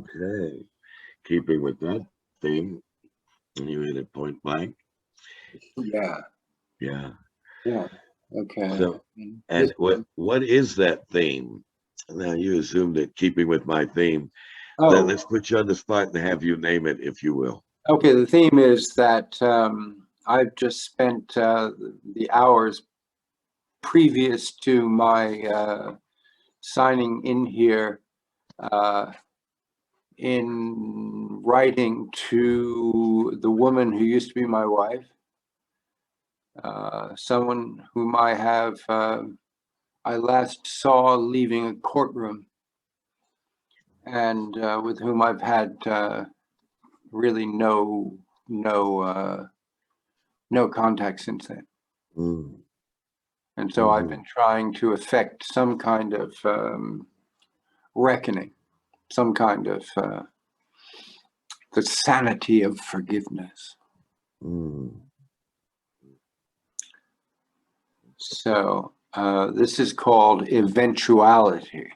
Okay, keeping with that theme, you hit it point blank. Yeah, Yeah. yeah, okay. So, and what is that theme? Now you assumed that keeping with my theme. Oh, Let's put you on the spot and have you name it, if you will. okay, the theme is that I've just spent the hours previous to my signing in here in writing to the woman who used to be my wife, someone whom I have, I last saw leaving a courtroom, and with whom I've had really no contact since then. Mm. And so I've been trying to effect some kind of reckoning, some kind of the sanity of forgiveness. Mm. So This is called eventuality.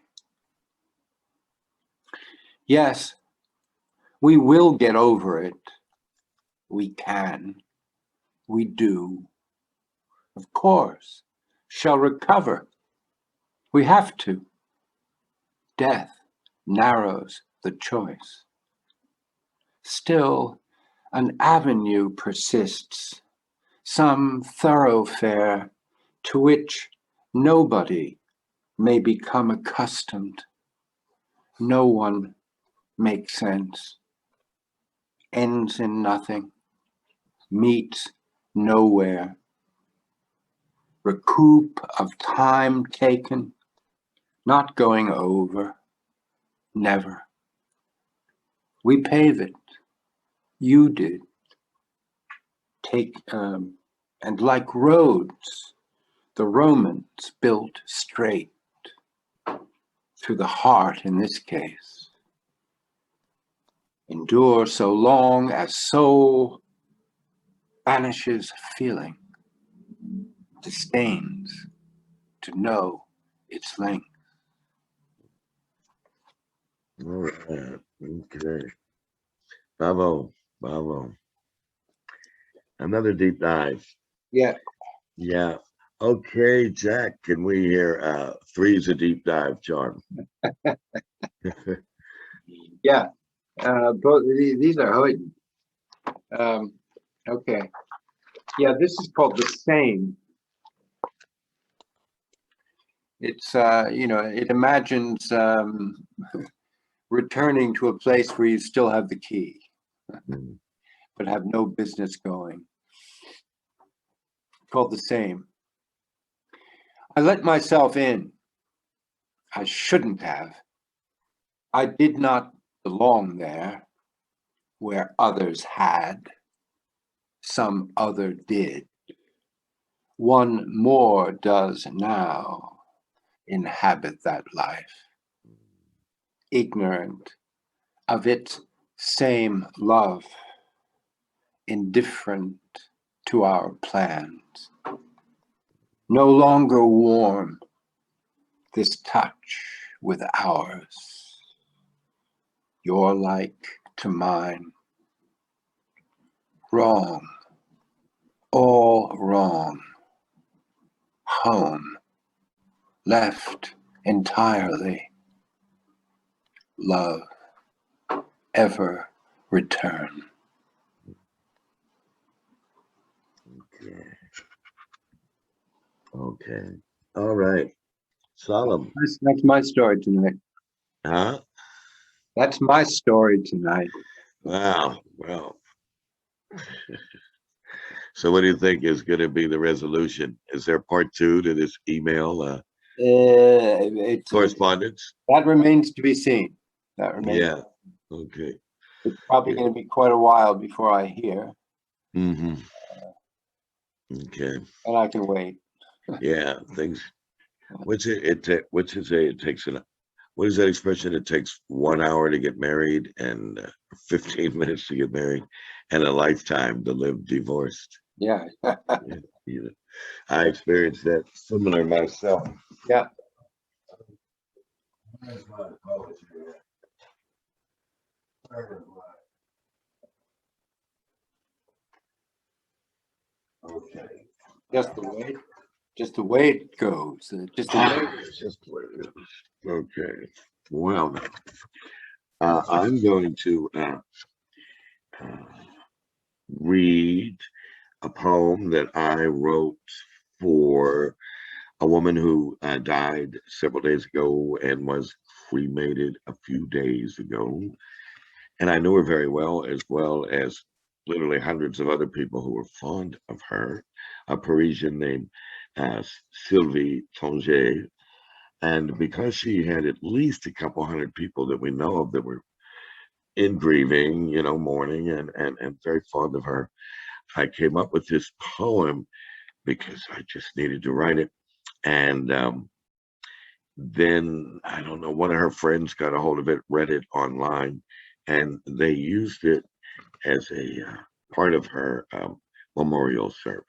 Yes, we will get over it. We can. We do. Of course, shall recover. We have to. Death narrows the choice. Still, an avenue persists, some thoroughfare to which nobody may become accustomed. No one makes sense, ends in nothing, meets nowhere. Recoup of time taken, not going over, never. We pave it. You did. And like roads, the Romans built straight through the heart in this case. Endure so long as soul banishes feeling, disdains to know its length. All right. Okay. Bravo. Bravo. Another deep dive. Yeah. Yeah. Okay, Jack, can we hear three's a deep dive charm? Yeah. Both these are Hoyt. Okay. Yeah, this is called The Same. It's it imagines returning to a place where you still have the key, but have no business going. Called The Same. I let myself in. I shouldn't have. I did not belong there where others had. Some other did. One more does now inhabit that life, ignorant of its same love, indifferent to our plans. No longer warm, this touch with ours, your like to mine. Wrong, all wrong. Home, left entirely. Love, ever return. Okay. Okay. All right. Solemn. That's my story tonight. Huh? That's my story tonight. Wow. Well. So what do you think is going to be the resolution? Is there part two to this email correspondence? That remains to be seen. That remains. Yeah. Okay. It's probably going to be quite a while before I hear. Mm-hmm. Okay. And I can wait. Yeah. Things. What's it takes an. What is that expression? It takes 1 hour to get married and 15 minutes to get married, and a lifetime to live divorced. Yeah. Yeah. I experienced that similar myself. Yeah. Okay. Just the way it goes. Just the way. Just the way it is. Okay. Well, I'm going to read a poem that I wrote for a woman who died several days ago and was cremated a few days ago. And I knew her very well as literally hundreds of other people who were fond of her. A Parisian named Sylvie Tonge. And because she had at least a couple hundred people that we know of that were in grieving, mourning and very fond of her, I came up with this poem because I just needed to write it. And then I don't know, one of her friends got a hold of it, read it online, and they used it as a part of her memorial service.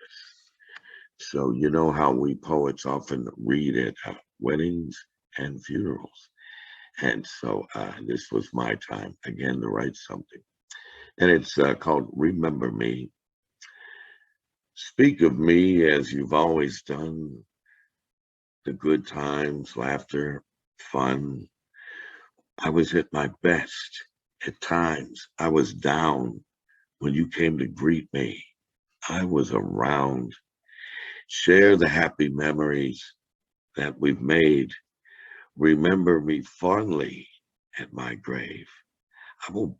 So you know how we poets often read at weddings and funerals. And so this was my time again to write something. And it's called Remember Me. Speak of me as you've always done, the good times, laughter, fun. I was at my best. At times, I was down when you came to greet me. I was around. Share the happy memories that we've made. Remember me fondly at my grave. I will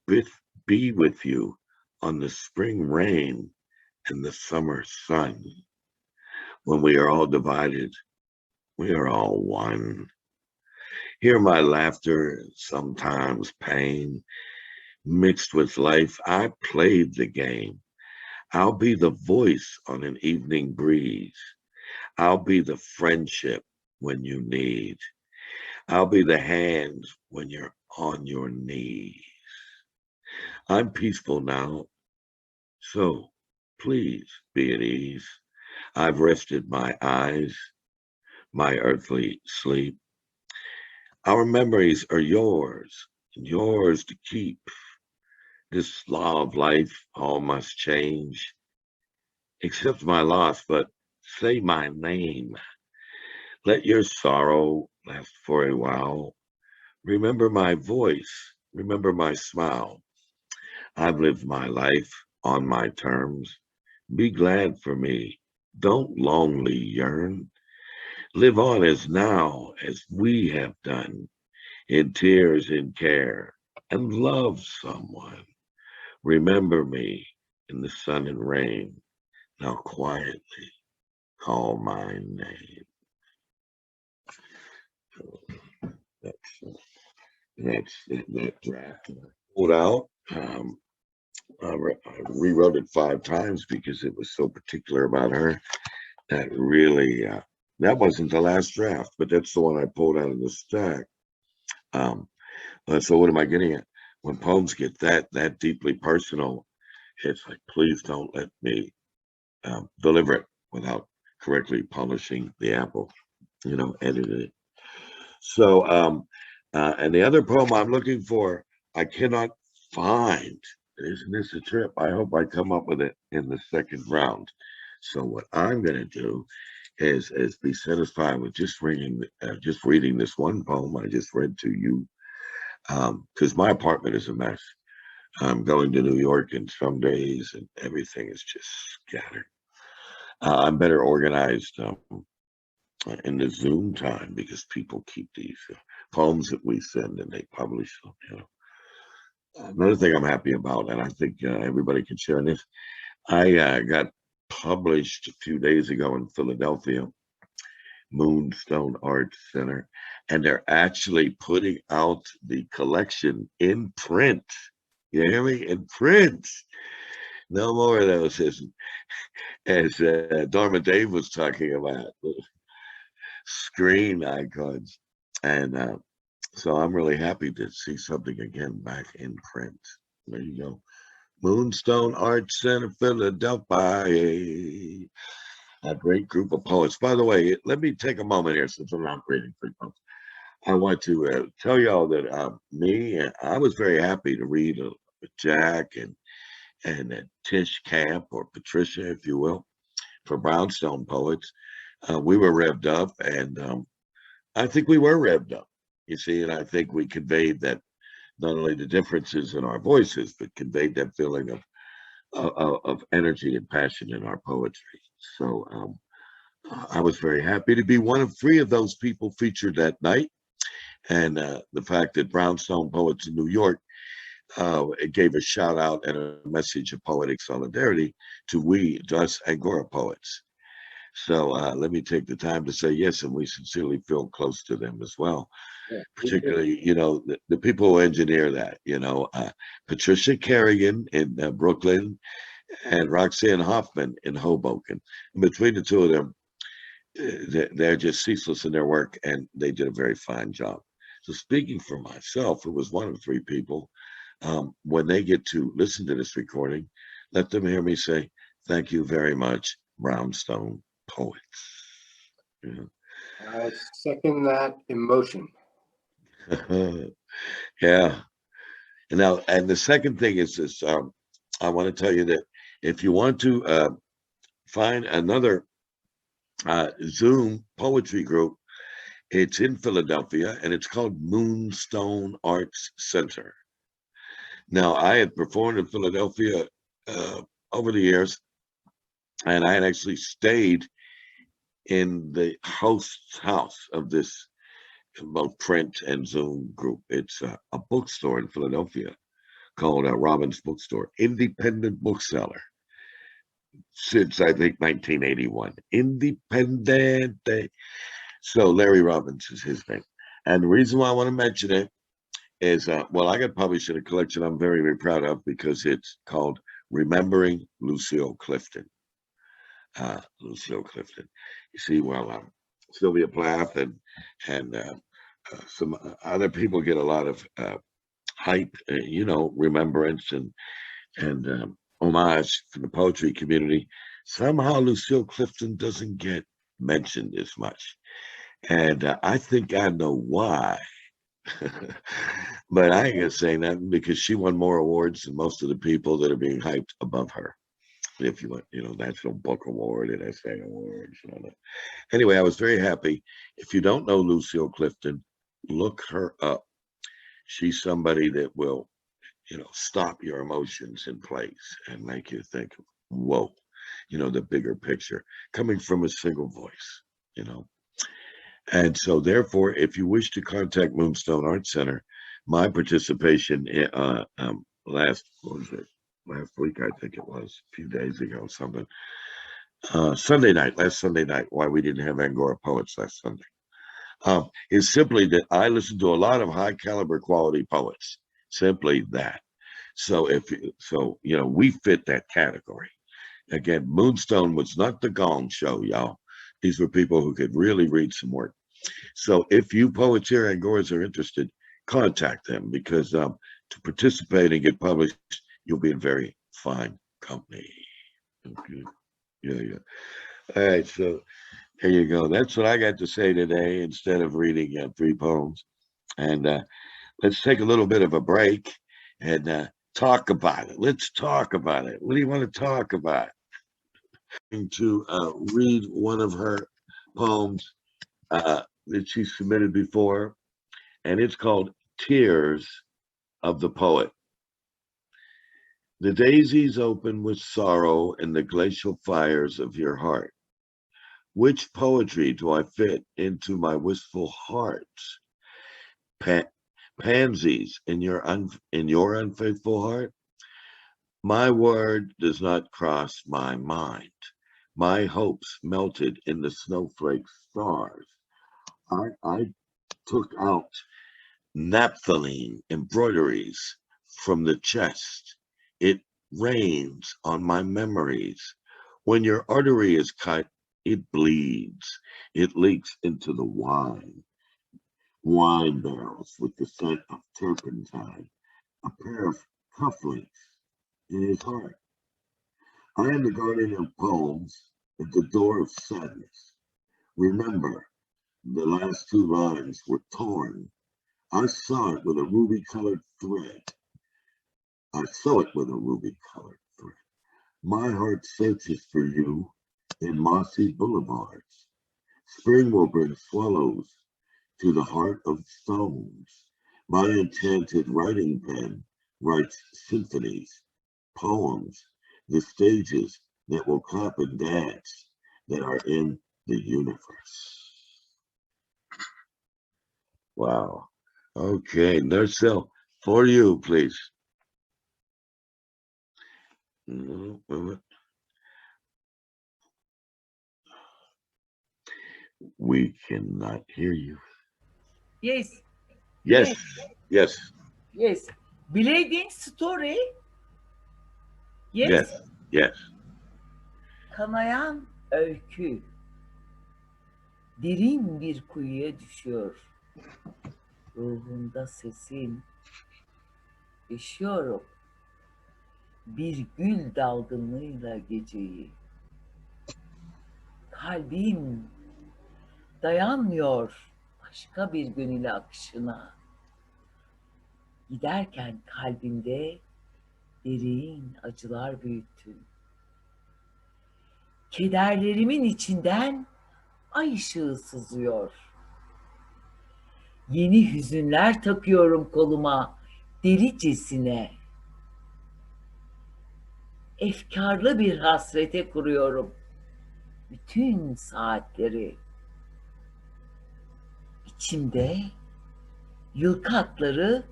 be with you on the spring rain and the summer sun. When we are all divided, we are all one. Hear my laughter, sometimes pain, mixed with life. I played the game. I'll be the voice on an evening breeze. I'll be the friendship when you need. I'll be the hand when you're on your knees. I'm peaceful now, so please be at ease. I've rested my eyes, my earthly sleep. Our memories are yours, and yours to keep. This law of life, all must change. Accept my loss, but say my name. Let your sorrow last for a while. Remember my voice, remember my smile. I've lived my life on my terms. Be glad for me. Don't lonely yearn. Live on as now as we have done, in tears and care, and love someone. Remember me in the sun and rain. Now quietly call my name. That's that draft I pulled out. I rewrote it 5 times because it was so particular about her. That really, that wasn't the last draft, but that's the one I pulled out of the stack. Um, so what am I getting at? When poems get that deeply personal, it's like, please don't let me deliver it without correctly polishing the apple, edited it. So, and the other poem I'm looking for, I cannot find. Isn't this a trip? I hope I come up with it in the second round. So what I'm going to do is be satisfied with just reading this one poem I just read to you, because my apartment is a mess. I'm going to New York in some days, and everything is just scattered. I'm better organized in the Zoom time because people keep these poems that we send and they publish them. Another thing I'm happy about, and I think everybody can share in this, I got published a few days ago in Philadelphia, Moonstone Arts Center, and they're actually putting out the collection in print. You hear me? In print. No more of those, as Dharma Dave was talking about, screen icons. And so I'm really happy to see something again back in print. There you go. Moonstone Arts Center, Philadelphia. A great group of poets. By the way, let me take a moment here since I'm not reading free poems. I want to tell y'all that I was very happy to read Jack and Tish Camp, or Patricia, if you will, for Brownstone Poets. We were revved up, and I think we were revved up, you see, and I think we conveyed that, not only the differences in our voices, but conveyed that feeling of energy and passion in our poetry. So I was very happy to be one of 3 of those people featured that night. And the fact that Brownstone Poets in New York, it gave a shout out and a message of poetic solidarity to us Angora poets. So let me take the time to say yes, and we sincerely feel close to them as well. Yeah, particularly, the people who engineer that, Patricia Kerrigan in Brooklyn and Roxanne Hoffman in Hoboken. And between the 2 of them, they're just ceaseless in their work, and they did a very fine job. So speaking for myself, who was one of 3 people, when they get to listen to this recording, let them hear me say, thank you very much, Brownstone poets. You I second that emotion. know? Yeah. Now, and the second thing is this, I want to tell you that if you want to find another Zoom poetry group, it's in Philadelphia and it's called Moonstone Arts Center. Now, I had performed in Philadelphia over the years, and I had actually stayed in the host's house of this both print and Zoom group. It's a bookstore in Philadelphia called Robbins Bookstore, independent bookseller since I think 1981. Independent. So Larry Robbins is his name. And the reason why I want to mention it is, well, I got published in a collection I'm very, very proud of because it's called Remembering Lucille Clifton. Lucille Clifton. You see, well, Sylvia Plath and some other people get a lot of hype, you know, remembrance and homage from the poetry community. Somehow Lucille Clifton doesn't get mentioned as much, and I think I know why. But I ain't gonna say that because she won more awards than most of the people that are being hyped above her. If you want, you know, National Book Award and Essay Awards and all that. Anyway, I was very happy. If you don't know Lucille Clifton, look her up. She's somebody that will, you know, stop your emotions in place and make you think, whoa, you know, the bigger picture coming from a single voice, you know. And so therefore, if you wish to contact Moonstone Art Center, my participation last, what was it? Last week, I think it was, a few days ago, something. Last Sunday night, why we didn't have Angora Poets last Sunday, is simply that I listen to a lot of high caliber quality poets. Simply that. So you know, we fit that category. Again, Moonstone was not the Gong Show, y'all. These were people who could really read some work. So if you poets here at Angoras are interested, contact them because to participate and get published, you'll be in very fine company. Okay. Yeah. All right, so there you go. That's what I got to say today instead of reading 3 poems. And let's take a little bit of a break and talk about it. Let's talk about it. What do you want to talk about? To read one of her poems that she submitted before, and it's called Tears of the Poet. The daisies open with sorrow in the glacial fires of your heart. Which poetry do I fit into my wistful heart? Pansies in your unfaithful heart? My word does not cross my mind. My hopes melted in the snowflake stars. I took out naphthalene embroideries from the chest. It rains on my memories. When your artery is cut, it bleeds. It leaks into the wine barrels with the scent of turpentine. A pair of cufflinks in his heart. I am the guardian of poems at the door of sadness. Remember, the last 2 lines were torn. I saw it with a ruby-colored thread. I sew it with a ruby-colored thread. My heart searches for you in mossy boulevards. Spring will bring swallows to the heart of stones. My enchanted writing pen writes symphonies, poems, the stages that will clap and dance that are in the universe. Wow. Okay, Nursel, for you, please. We cannot hear you. Yes, Yes, yes, yes. Bleeding story. yes, Yes. yes. Kanayan öykü. Derin bir kuyuya düşüyor. Ruhunda sesin. Yaşıyorum. Bir gül dalgınlığıyla geceyi. Kalbim dayanmıyor başka bir gönüle akışına. Giderken kalbimde derin acılar büyüttün. Kederlerimin içinden ay ışığı sızıyor. Yeni hüzünler takıyorum koluma delicesine. Efkarlı bir hasrete kuruyorum bütün saatleri. İçimde yılkı atları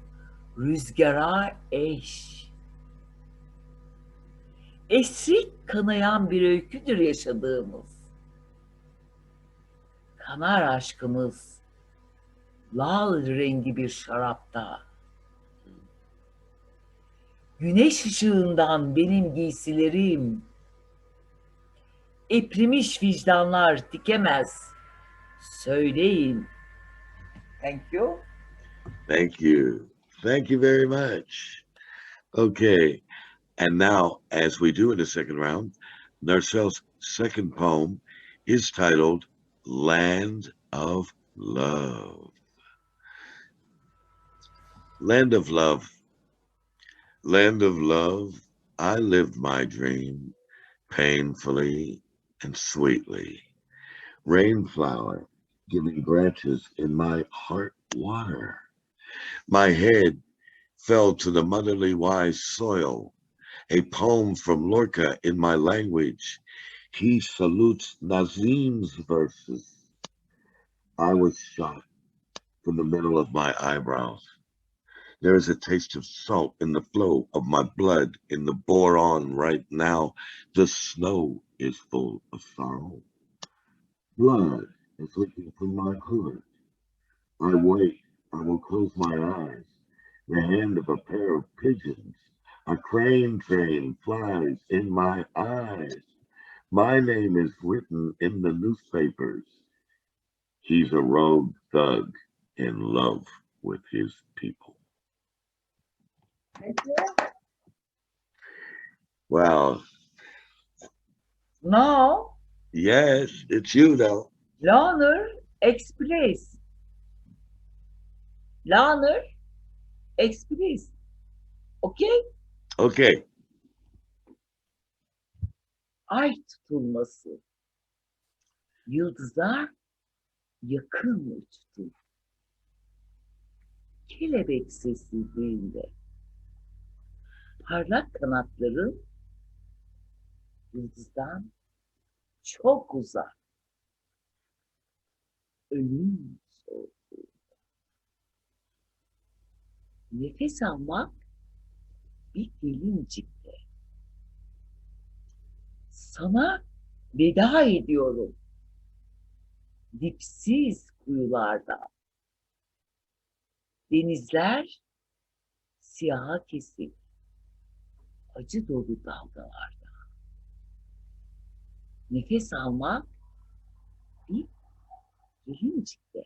rüzgara eş. Esrik kanayan bir öyküdür yaşadığımız. Kanar aşkımız lal rengi bir şarapta. Güneş ışığından benim giysilerim, eprimiş vicdanlar dikemez. Söyleyin. Thank you. Thank you. Thank you very much. Okay. And now, as we do in the second round, Narcelle's second poem is titled Land of Love. Land of love. Land of love, I lived my dream painfully and sweetly. Rainflower giving branches in my heart water. My head fell to the motherly wise soil. A poem from Lorca in my language. He salutes Nazim's verses. I was shot from the middle of my eyebrows. There is a taste of salt in the flow of my blood in the boron right now. The snow is full of sorrow. Blood is leaking from my hood. I wait, I will close my eyes. The hand of a pair of pigeons, a crane train flies in my eyes. My name is written in the newspapers. He's a rogue thug in love with his people. Thank you. Wow. Now, Yes, it's you though. Lahner Express. Lahner Express. Okay? Okay. Ay tutulması. Yıldızlar yakın uçtu. Kelebek sessizliğinde. Parlak kanatların yıldızdan çok uzak. Ölüm soğukluğunda. Nefes almak bir gelincikte. Sana veda ediyorum. Dipsiz kuyularda. Denizler siyaha kesik. Acı dolu dalgalarda. Nefes almak bir gelincikte.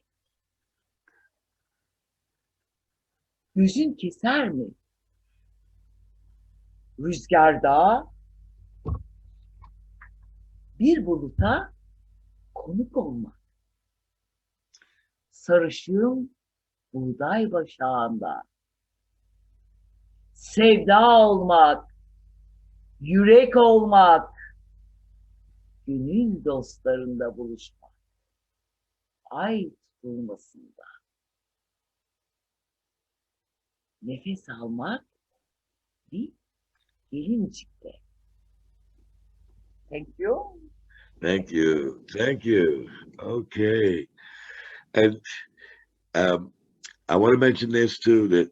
Gözün keser mi? Rüzgarda bir buluta konuk olmak. Sarışın buğday başağında. Sevda olmak, yürek olmak, gönül dostlarında buluşmak. Ay tutulmasında. Nefes almak bir gelincikte. Thank you. Thank you. Thank you. Okay. And I want to mention this too, that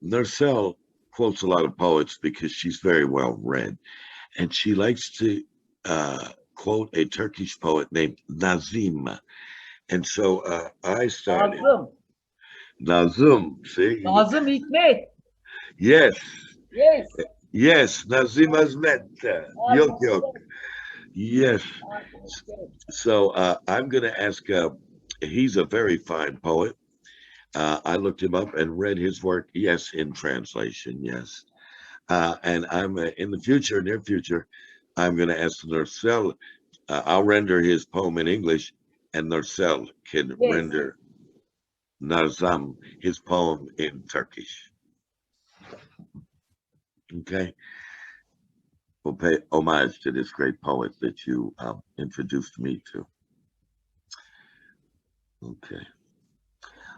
Narcelle quotes a lot of poets because she's very well read. And she likes to quote a Turkish poet named Nazim. And so I started. Nazım. See? Nazım Hikmet. Yes. Yes. Yes. Nazim Azmet. Yok. Yes. So I'm going to ask, he's a very fine poet. I looked him up and read his work, yes, in translation, yes. And I'm in the future, near future, I'm going to ask Narcelle I'll render his poem in English, and Nursel can Yes. render Nazım his poem in Turkish. Okay, we'll pay homage to this great poet that you introduced me to.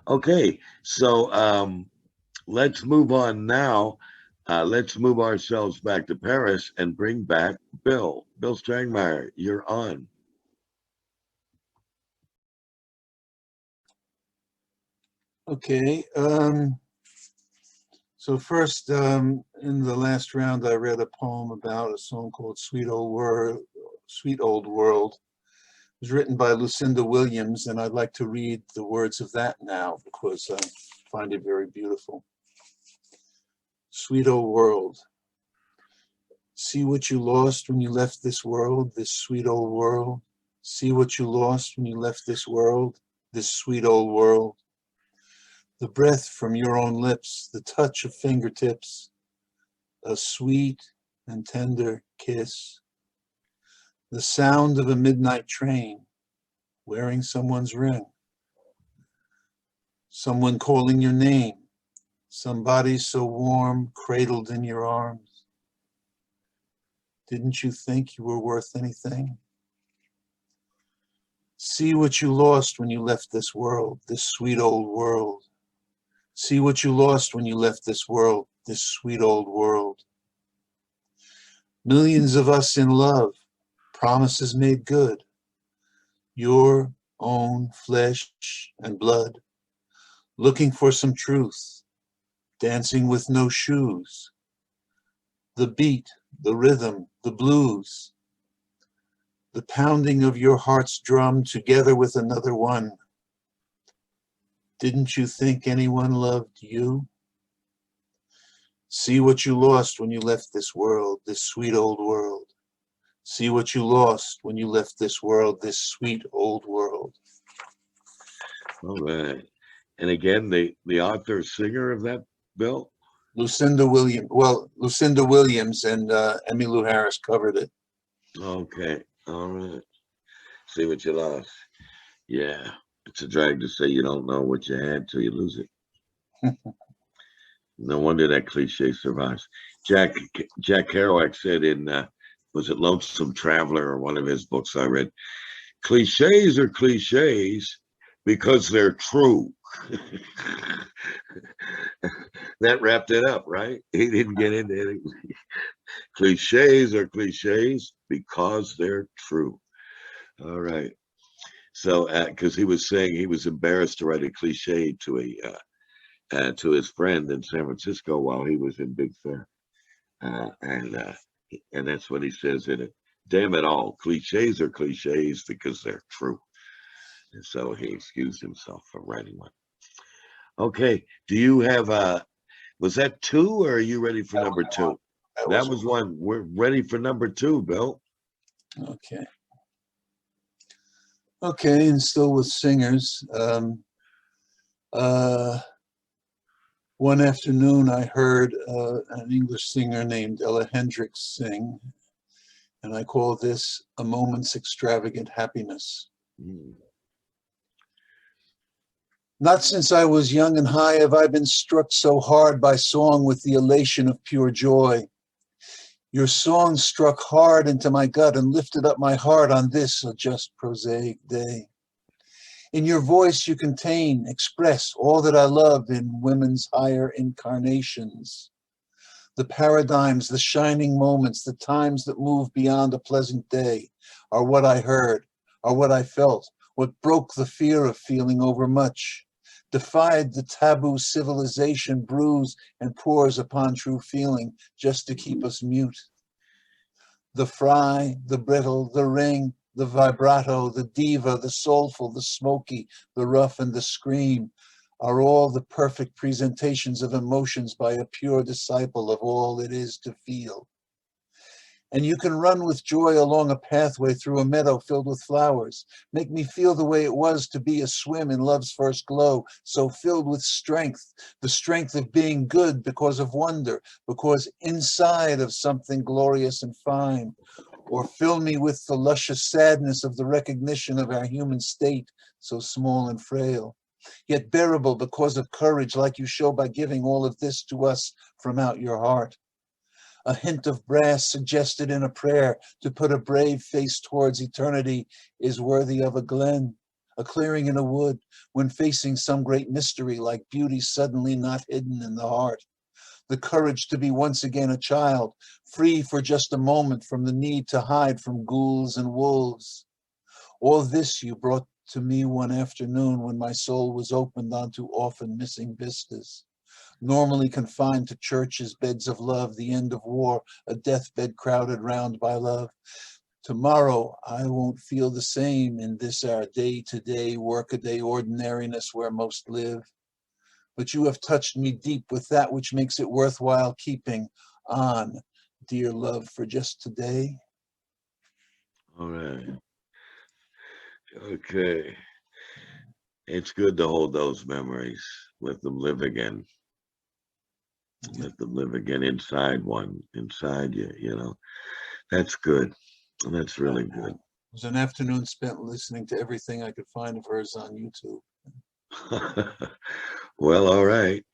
Okay, so let's move on now. Let's move ourselves back to Paris and bring back Bill. Bill Strangmeyer, you're on. Okay. So first, in the last round, I read a poem about a song called Sweet Old World. Sweet Old World. It was written by Lucinda Williams, and I'd like to read the words of that now because I find it very beautiful. Sweet old world. See what you lost when you left this world, this sweet old world. See what you lost when you left this world, this sweet old world. The breath from your own lips, the touch of fingertips, a sweet and tender kiss. The sound of a midnight train, wearing someone's ring. Someone calling your name, somebody so warm, cradled in your arms. Didn't you think you were worth anything? See what you lost when you left this world, this sweet old world. See what you lost when you left this world, this sweet old world. Millions of us in love, promises made good. Your own flesh and blood, looking for some truth, dancing with no shoes. The beat, the rhythm, the blues, the pounding of your heart's drum together with another one. Didn't you think anyone loved you? See what you lost when you left this world, this sweet old world. See what you lost when you left this world, this sweet old world. All right. And again, the author, singer of that, Bill? Lucinda Williams. Well, Lucinda Williams and Emmylou Harris covered it. Okay. All right. See what you lost. Yeah. It's a drag to say you don't know what you had till you lose it. No wonder that cliche survives. Jack Kerouac said in, was it Lonesome Traveler or one of his books I read, cliches are cliches because they're true. That wrapped it up, right? He didn't get into it. Cliches are cliches because they're true. All right. So, because he was saying he was embarrassed to write a cliche to his friend in San Francisco while he was in Big Fair, and that's what he says in it. Damn it all, cliches are cliches because they're true. And so he excused himself from writing one. Okay, do you have was that two, or are you ready for number two? That was one. We're ready for number two, Bill. Okay. Okay, and still with singers. One afternoon I heard an English singer named Ella Hendricks sing, and I call this A Moment's Extravagant Happiness. Not since I was young and high have I been struck so hard by song with the elation of pure joy. Your song struck hard into my gut and lifted up my heart on this a just prosaic day. In your voice you contain, express all that I love in women's higher incarnations. The paradigms, the shining moments, the times that move beyond a pleasant day are what I heard, are what I felt, what broke the fear of feeling overmuch, defied the taboo civilization brews and pours upon true feeling just to keep us mute. The fry, the brittle, the ring, the vibrato, the diva, the soulful, the smoky, the rough, and the scream are all the perfect presentations of emotions by a pure disciple of all it is to feel. And you can run with joy along a pathway through a meadow filled with flowers. Make me feel the way it was to be a swim in love's first glow, so filled with strength, the strength of being good because of wonder, because inside of something glorious and fine, or fill me with the luscious sadness of the recognition of our human state, so small and frail, yet bearable because of courage like you show by giving all of this to us from out your heart. A hint of brass suggested in a prayer to put a brave face towards eternity is worthy of a glen, a clearing in a wood, when facing some great mystery like beauty suddenly not hidden in the heart. The courage to be once again a child, free for just a moment from the need to hide from ghouls and wolves. All this you brought to me one afternoon when my soul was opened onto often missing vistas. Normally confined to churches, beds of love, the end of war, a deathbed crowded round by love. Tomorrow I won't feel the same in this our day-to-day, workaday ordinariness where most live. But you have touched me deep with that which makes it worthwhile keeping on, dear love, for just today. All right. Okay. It's good to hold those memories, let them live again. Let them live again inside you, you know. That's good. That's really good. It was an afternoon spent listening to everything I could find of hers on YouTube. Well, all right.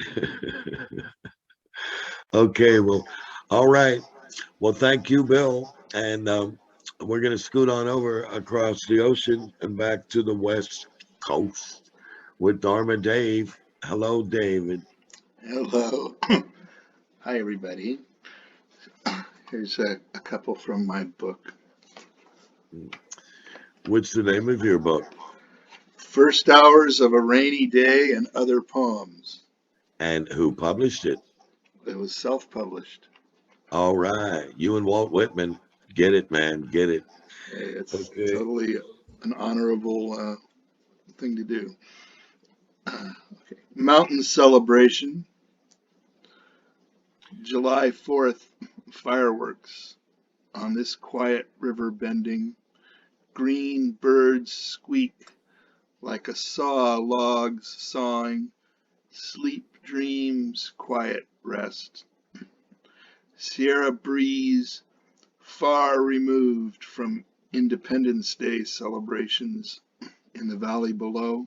Okay, well, all right. Well, thank you, Bill. And we're going to scoot on over across the ocean and back to the West Coast with Dharma Dave. Hello, David. Hello. Hi, everybody. Here's a couple from my book. What's the name of your book? First Hours of a Rainy Day and Other Poems. And who published it? It was self-published. All right. You and Walt Whitman. Get it, man. Get it. Hey, it's Okay. totally an honorable thing to do. Okay. Mountain Celebration. July 4th, fireworks. On this quiet river bending, green birds squeak like a saw logs sawing, sleep dreams, quiet rest. Sierra breeze, far removed from Independence Day celebrations in the valley below.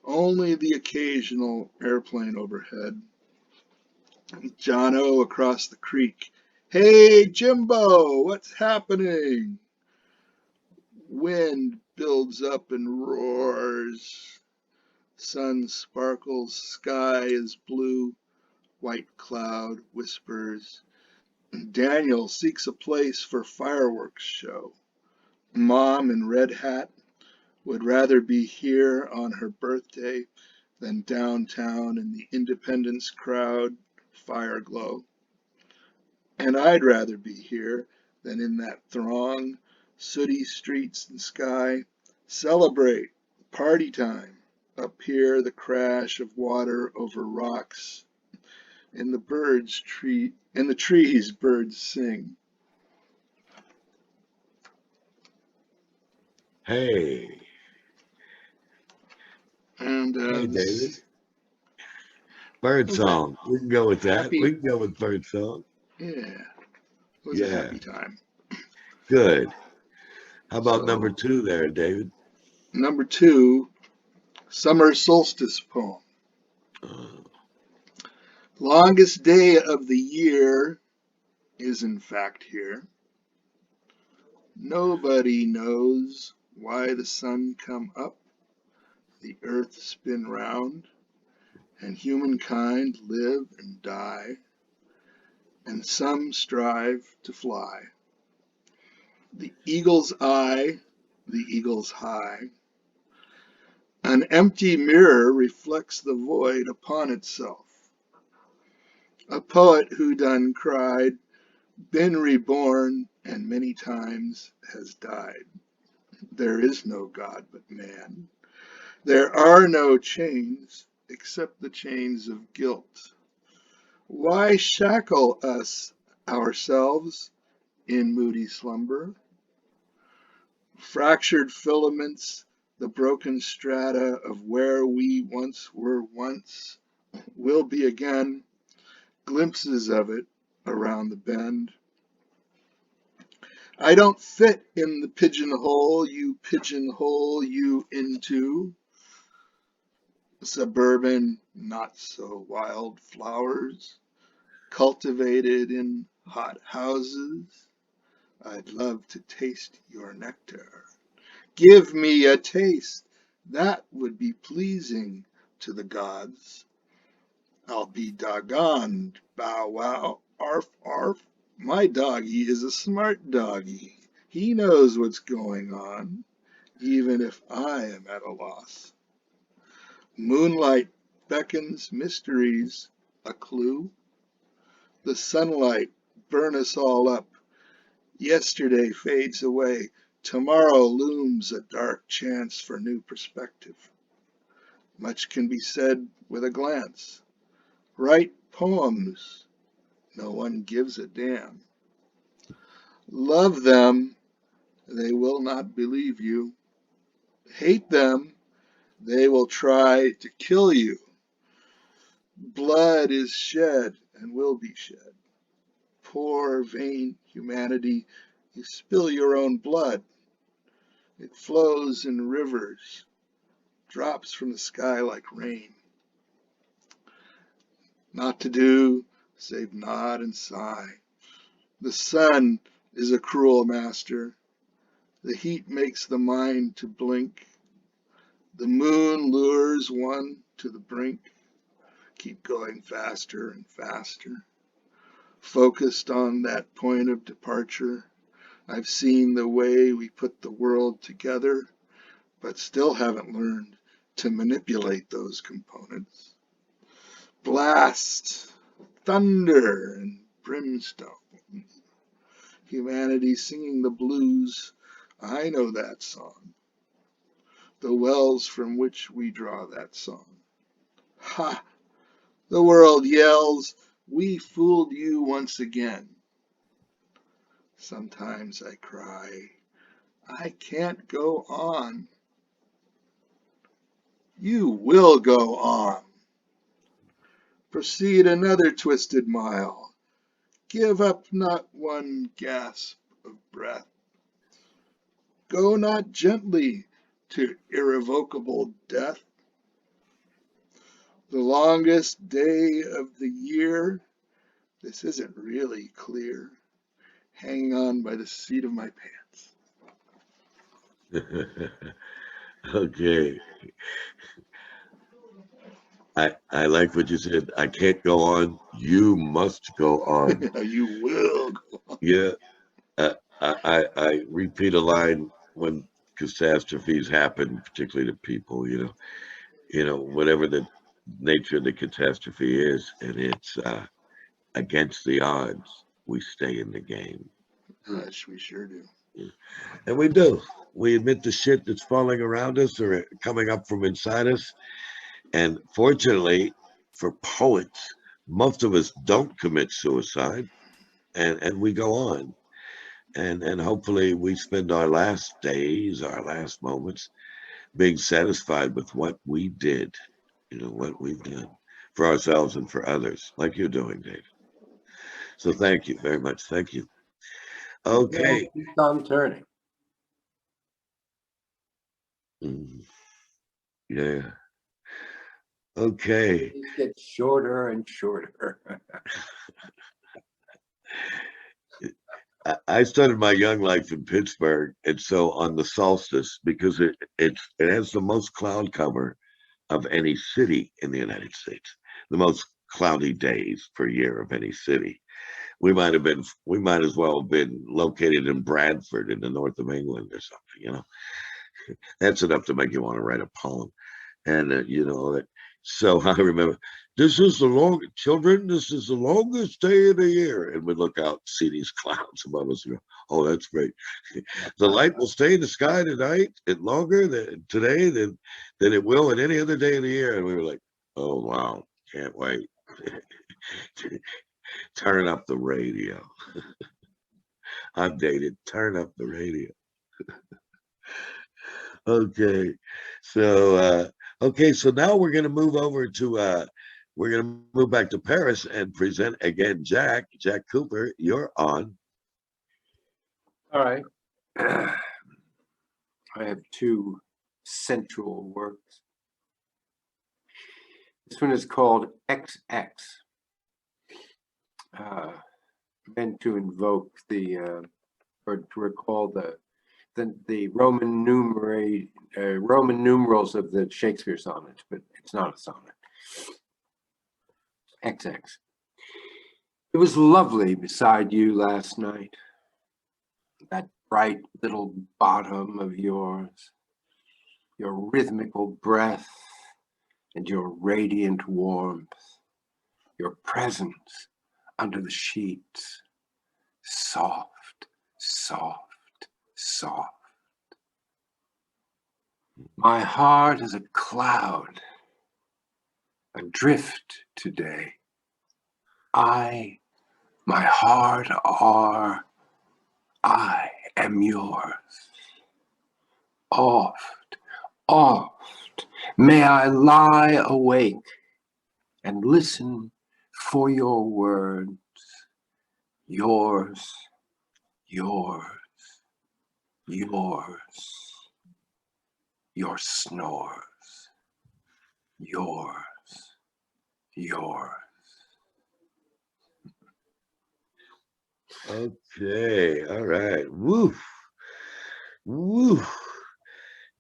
Only the occasional airplane overhead. John O. across the creek. Hey, Jimbo, what's happening? Wind builds up and roars. Sun sparkles, sky is blue. White cloud whispers. Daniel seeks a place for fireworks show. Mom in red hat would rather be here on her birthday than downtown in the Independence crowd, fire glow. And I'd rather be here than in that throng, sooty streets and sky. Celebrate, party time. Up here, the crash of water over rocks. In the trees, birds sing. Hey. And Hey, David. Bird song. We can go with that. Happy. We can go with bird song. Yeah, it was a happy time. Good. How about number 2 there, David? Number 2, summer solstice poem. Longest day of the year is in fact here. Nobody knows why the sun come up, the earth spin round, and humankind live and die, and some strive to fly. The eagle's eye, the eagle's high. An empty mirror reflects the void upon itself. A poet who done cried, been reborn, and many times has died. There is no God but man. There are no chains except the chains of guilt. Why shackle us ourselves in moody slumber? Fractured filaments, the broken strata of where we once were once, will be again, glimpses of it around the bend. I don't fit in the pigeonhole you pigeonhole you into. Suburban, not so wild flowers, cultivated in hot houses. I'd love to taste your nectar. Give me a taste. That would be pleasing to the gods. I'll be doggoned. Bow wow. Arf arf. My doggy is a smart doggy. He knows what's going on, even if I am at a loss. Moonlight beckons mysteries, a clue. The sunlight burn us all up. Yesterday fades away. Tomorrow looms a dark chance for new perspective. Much can be said with a glance. Write poems. No one gives a damn. Love them. They will not believe you. Hate them. They will try to kill you. Blood is shed and will be shed. Poor, vain humanity, you spill your own blood. It flows in rivers, drops from the sky like rain. Not to do, save nod and sigh. The sun is a cruel master. The heat makes the mind to blink. The moon lures one to the brink. Keep going faster and faster. Focused on that point of departure. I've seen the way we put the world together, but still haven't learned to manipulate those components. Blast, thunder, and brimstone. Humanity singing the blues. I know that song. The wells from which we draw that song. Ha! The world yells, we fooled you once again. Sometimes I cry, I can't go on. You will go on. Proceed another twisted mile. Give up not one gasp of breath. Go not gently to irrevocable death. The longest day of the year, this isn't really clear. Hanging on by the seat of my pants. Okay. I like what you said. I can't go on. You must go on. You will go on. Yeah. I repeat a line when catastrophes happen, particularly to people, whatever the nature of the catastrophe is, and it's against the odds, we stay in the game. Yes, we sure do. And we do. We admit the shit that's falling around us or coming up from inside us. And fortunately for poets, most of us don't commit suicide, and we go on. And hopefully we spend our last days, our last moments being satisfied with what we did, what we've done for ourselves and for others, like you're doing, Dave. So thank you very much. Thank you. Okay. Keeps on turning. Yeah. Okay. It gets shorter and shorter. I started my young life in Pittsburgh, and so on the solstice, because it has the most cloud cover of any city in the United States, the most cloudy days per year of any city. We might as well have been located in Bradford in the north of England or something, That's enough to make you want to write a poem. And, so I remember, this is the longest day of the year. And we look out, see these clouds above us and go, oh, that's great. The light will stay in the sky tonight and longer today than it will at any other day of the year. And we were like, oh, wow, can't wait. Turn up the radio. I'm dated. Turn up the radio. Okay. So, so now we're going to move over to, we're going to move back to Paris and present again, Jack Cooper, you're on. All right. I have two sensual works. This one is called XX, meant to invoke the or to recall the Roman Roman numerals of the Shakespeare sonnet, but it's not a sonnet. XX. It was lovely beside you last night. That bright little bottom of yours, your rhythmical breath, and your radiant warmth, your presence under the sheets, soft, soft, soft. My heart is a cloud, adrift today. My heart I am yours. Oft, oft may I lie awake and listen for your words, yours, yours, yours, your snores, yours, yours. Okay, all right. Woo, woo.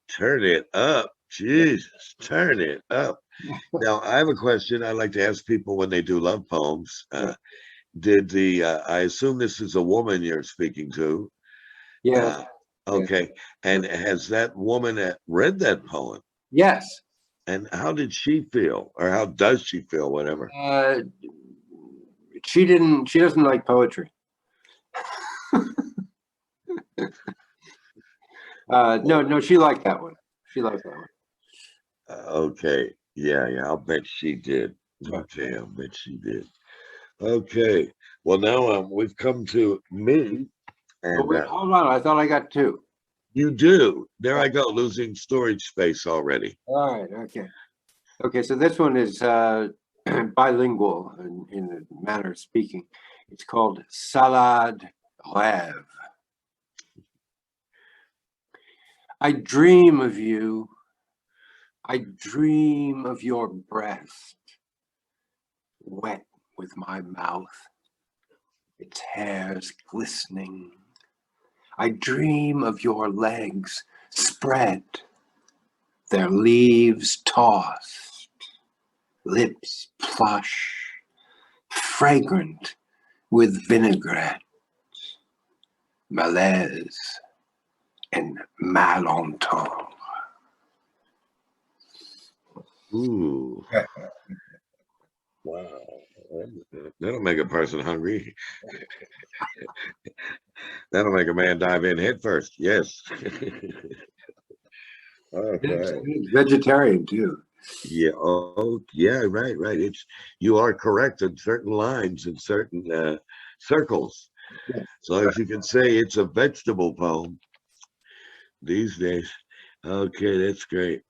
Turn it up. Jesus, turn it up. Now, I have a question I like to ask people when they do love poems. I assume this is a woman you're speaking to. Yes. Okay. And has that woman read that poem? Yes. And how did she feel? Or how does she feel, whatever? She doesn't like poetry. No, she liked that one. She liked that one. Okay. Yeah, I'll bet she did. Okay, I'll bet she did. Okay. Well, now we've come to me. And Wait, hold on. I thought I got two. you do. There I go, losing storage space already. All right. Okay. Okay. So this one is bilingual in a manner of speaking. It's called Salade Rêve. I dream of you. I dream of your breast, wet with my mouth, its hairs glistening. I dream of your legs spread, their leaves tossed, lips plush, fragrant with vinaigrette, malaise, and malentendre. Ooh. Wow. That'll make a person hungry. That'll make a man dive in head first. Yes. Okay. It's vegetarian too. Yeah. Oh, yeah. Right. You are correct in certain lines in certain circles. As long as you can say it's a vegetable poem these days. Okay, that's great.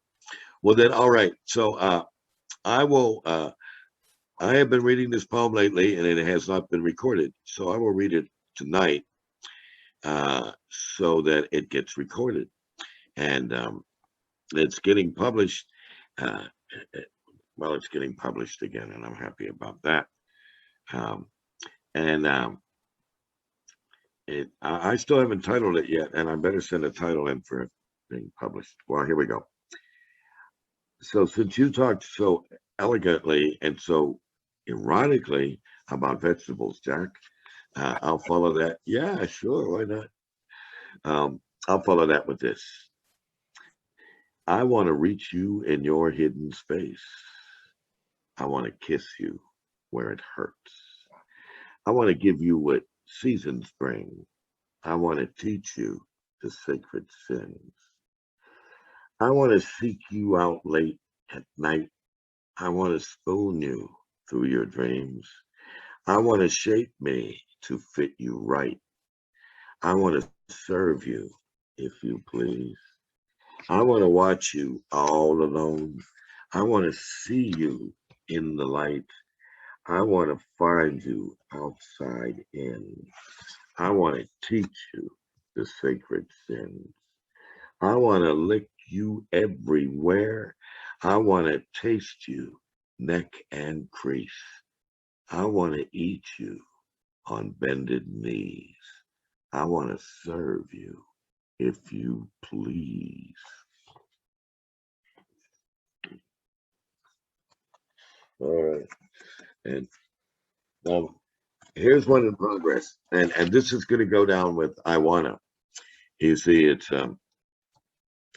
Well then, all right. So I will. I have been reading this poem lately, and it has not been recorded. So I will read it tonight, so that it gets recorded, and it's getting published. Uh, well, it's getting published again, and I'm happy about that. Um, and I still haven't titled it yet, and I better send a title in for it being published. Well, here we go. So since you talked so elegantly and so erotically about vegetables, Jack, I'll follow that. Yeah, sure, why not? I'll follow that with this. I want to reach you in your hidden space. I want to kiss you where it hurts. I want to give you what seasons bring. I want to teach you the sacred sins. I want to seek you out late at night. I want to spoon you through your dreams. I want to shape me to fit you right. I want to serve you, if you please. I want to watch you all alone. I want to see you in the light. I want to find you outside in. I want to teach you the sacred sins. I want to lick you everywhere. I want to taste you, neck and crease. I want to eat you on bended knees. I want to serve you, if you please. All right. And here's one in progress. And this is going to go down with I Wanna. You see, it's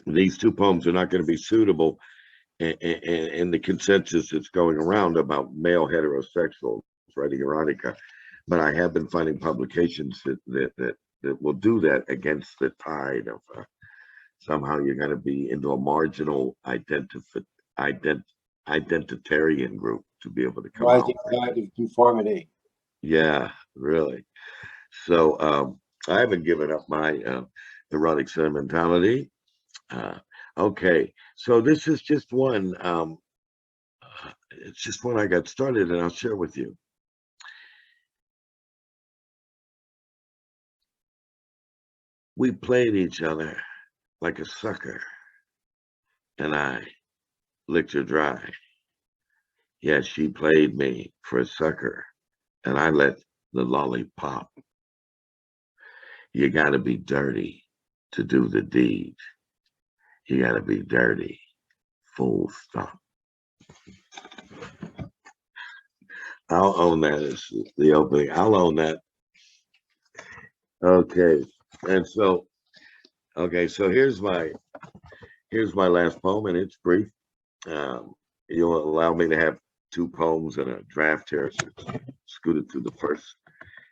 these two poems are not going to be suitable in the consensus that's going around about male heterosexuals writing erotica. But I have been finding publications that will do that against the tide of somehow you're going to be into a marginal identitarian group to be able to come out. Rising tide of conformity. Yeah, really. So I haven't given up my erotic sentimentality. Okay, so this is just one. It's just one I got started, and I'll share with you. We played each other like a sucker, and I licked her dry. Yes, she played me for a sucker, and I let the lollipop. You gotta be dirty to do the deed. You gotta be dirty, full stop. I'll own that as the opening. I'll own that. Okay, and so, okay, so here's my last poem, and it's brief. You'll allow me to have two poems and a draft here, so scooted through the first,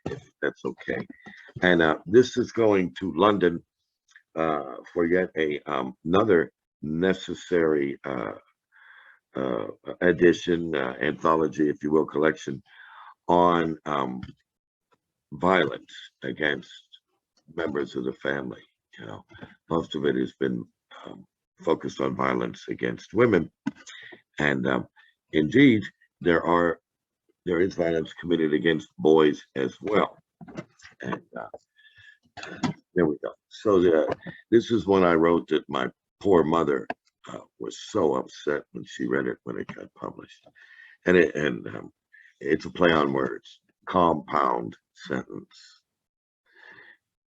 if that's okay. And this is going to London for yet another necessary edition, anthology, if you will, collection on violence against members of the family. You know, most of it has been focused on violence against women, and indeed there is violence committed against boys as well. And there we go. So this is one I wrote that my poor mother was so upset when she read it when it got published, and it's a play on words. Compound sentence.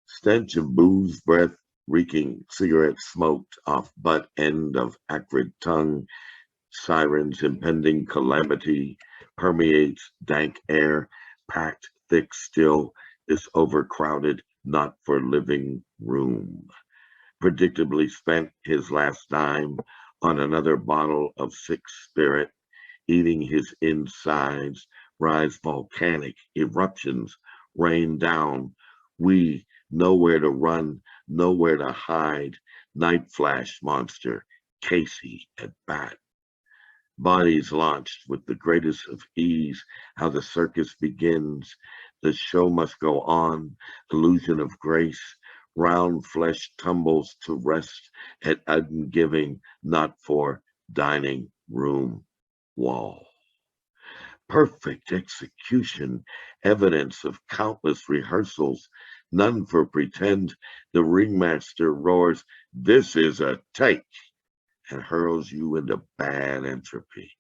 Stench of booze breath, reeking cigarette smoked off butt end of acrid tongue. Sirens, impending calamity permeates dank air, packed thick still, this overcrowded, not for living room. Predictably spent his last dime on another bottle of sick spirit, eating his insides, rise volcanic eruptions, rain down. We nowhere to run, nowhere to hide. Night flash monster, Casey at bat. Bodies launched with the greatest of ease, how the circus begins. The show must go on, illusion of grace. Round flesh tumbles to rest at ungiving, not for dining room wall. Perfect execution, evidence of countless rehearsals, none for pretend. The ringmaster roars, "This is a take," and hurls you into bad entropy,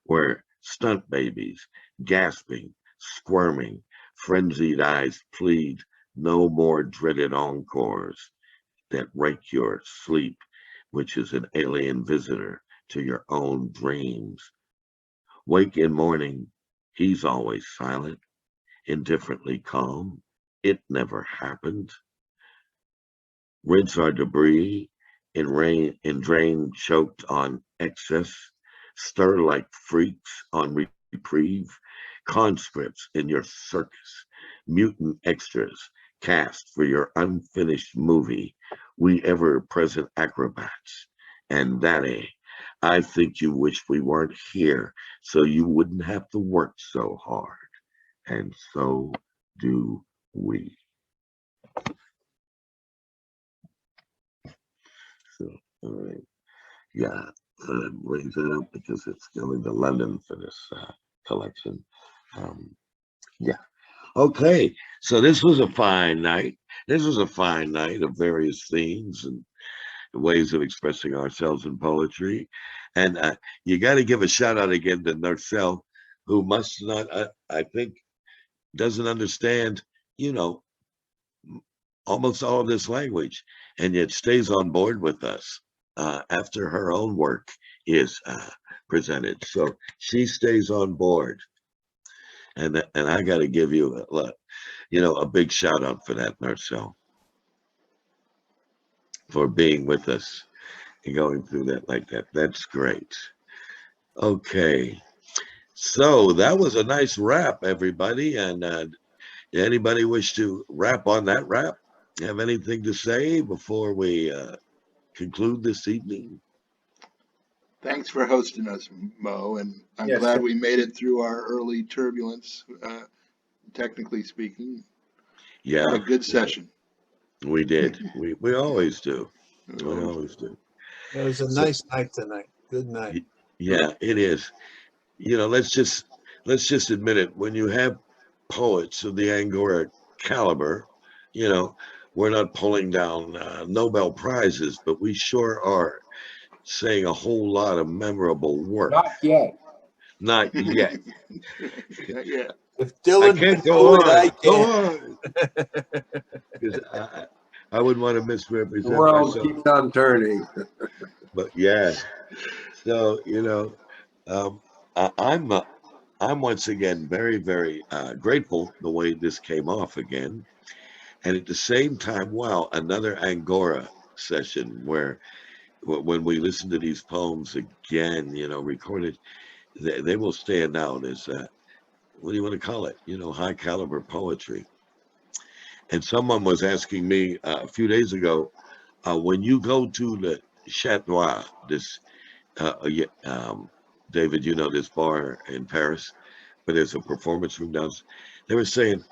where stunt babies, gasping, squirming, frenzied eyes plead no more dreaded encores that wreck your sleep, which is an alien visitor to your own dreams. Wake in morning, he's always silent, indifferently calm. It never happened. Rinse our debris in drain choked on excess, stir like freaks on reprieve, conscripts in your circus, mutant extras cast for your unfinished movie, we ever-present acrobats. And Daddy, I think you wish we weren't here so you wouldn't have to work so hard. And so do we. So, all right. Yeah, brings it up because it's going to London for this collection. Yeah. Okay. So this was a fine night. this was a fine night of various themes and ways of expressing ourselves in poetry. And you got to give a shout out again to Narcel, who must not, I think, doesn't understand, you know, almost all of this language, and yet stays on board with us after her own work is presented. So she stays on board, and I got to give you, a big shout out for that, Marcel, for being with us and going through that like that. That's great. Okay, so that was a nice wrap, everybody. And anybody wish to wrap on that wrap? Have anything to say before we conclude this evening? Thanks for hosting us, Mo, and I'm Yes, glad we made it through our early turbulence, technically speaking. Yeah, Had a good session. we did. We always do. We Oh, always do. It was a So nice night tonight. Good night. yeah, it is. Let's just admit it. When you have poets of the Angora caliber, you know, we're not pulling down Nobel prizes, but we sure are saying a whole lot of memorable work. not yet. Not yet. yeah. If I Dylan can't can go do it, I on. Go can. on. Because I wouldn't want to The misrepresent world myself. keeps on turning. But yeah. So, um, I'm once again very, very grateful the way this came off again. And at the same time, wow, another Angora session where when we listen to these poems again, recorded, they will stand out as, what do you want to call it? High caliber poetry. And someone was asking me a few days ago, when you go to the Chat Noir, this, yeah, David, this bar in Paris, but there's a performance room down. They were saying,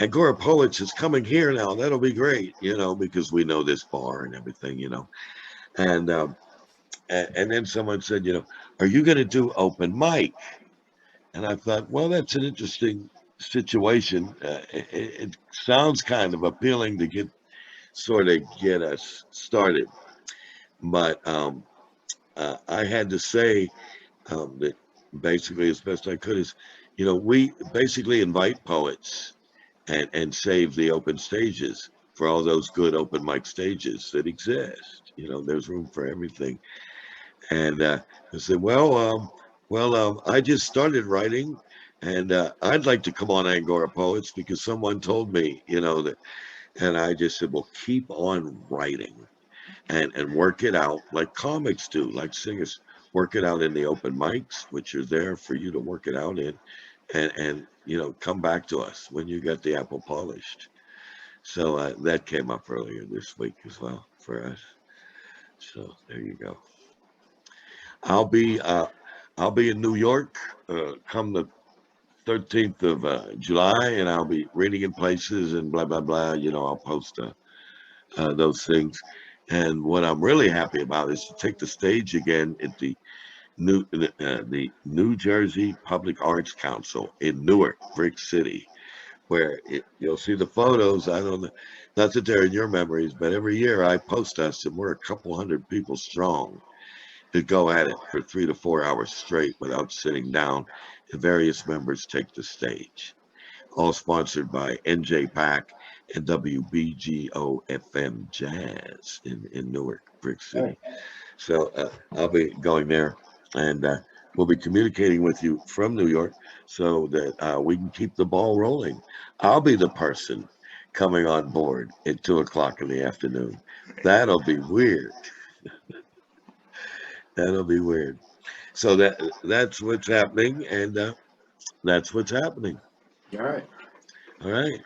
Angora Poets is coming here now. That'll be great, because we know this bar and everything. And and then someone said, are you going to do open mic? And I thought, well, that's an interesting situation. It sounds kind of appealing to get us started, but I had to say that basically, as best I could, is we basically invite poets and save the open stages for all those good open mic stages that exist. There's room for everything. And I said, I just started writing, and I'd like to come on Angora Poets because someone told me, that, and I just said, well, keep on writing and work it out like comics do, like singers work it out in the open mics, which are there for you to work it out in, and come back to us when you get the apple polished. So that came up earlier this week as well for us. So there you go. I'll be uh, I'll be in New York come the 13th of July, and I'll be reading in places and blah blah blah. I'll post those things. And what I'm really happy about is to take the stage again at the New Jersey Public Arts Council in Newark, Brick City, where you'll see the photos. I don't know, not that they're in your memories, but every year I post us, and we're a couple hundred people strong that go at it for 3 to 4 hours straight without sitting down. And various members take the stage. All sponsored by NJ Pack and WBGO FM Jazz in Newark, Brick City. So I'll be going there, and we'll be communicating with you from New York so that we can keep the ball rolling. I'll be the person coming on board at 2 o'clock in the afternoon. That'll be weird. That'll be weird. So that's what's happening, and that's what's happening. All right. All right.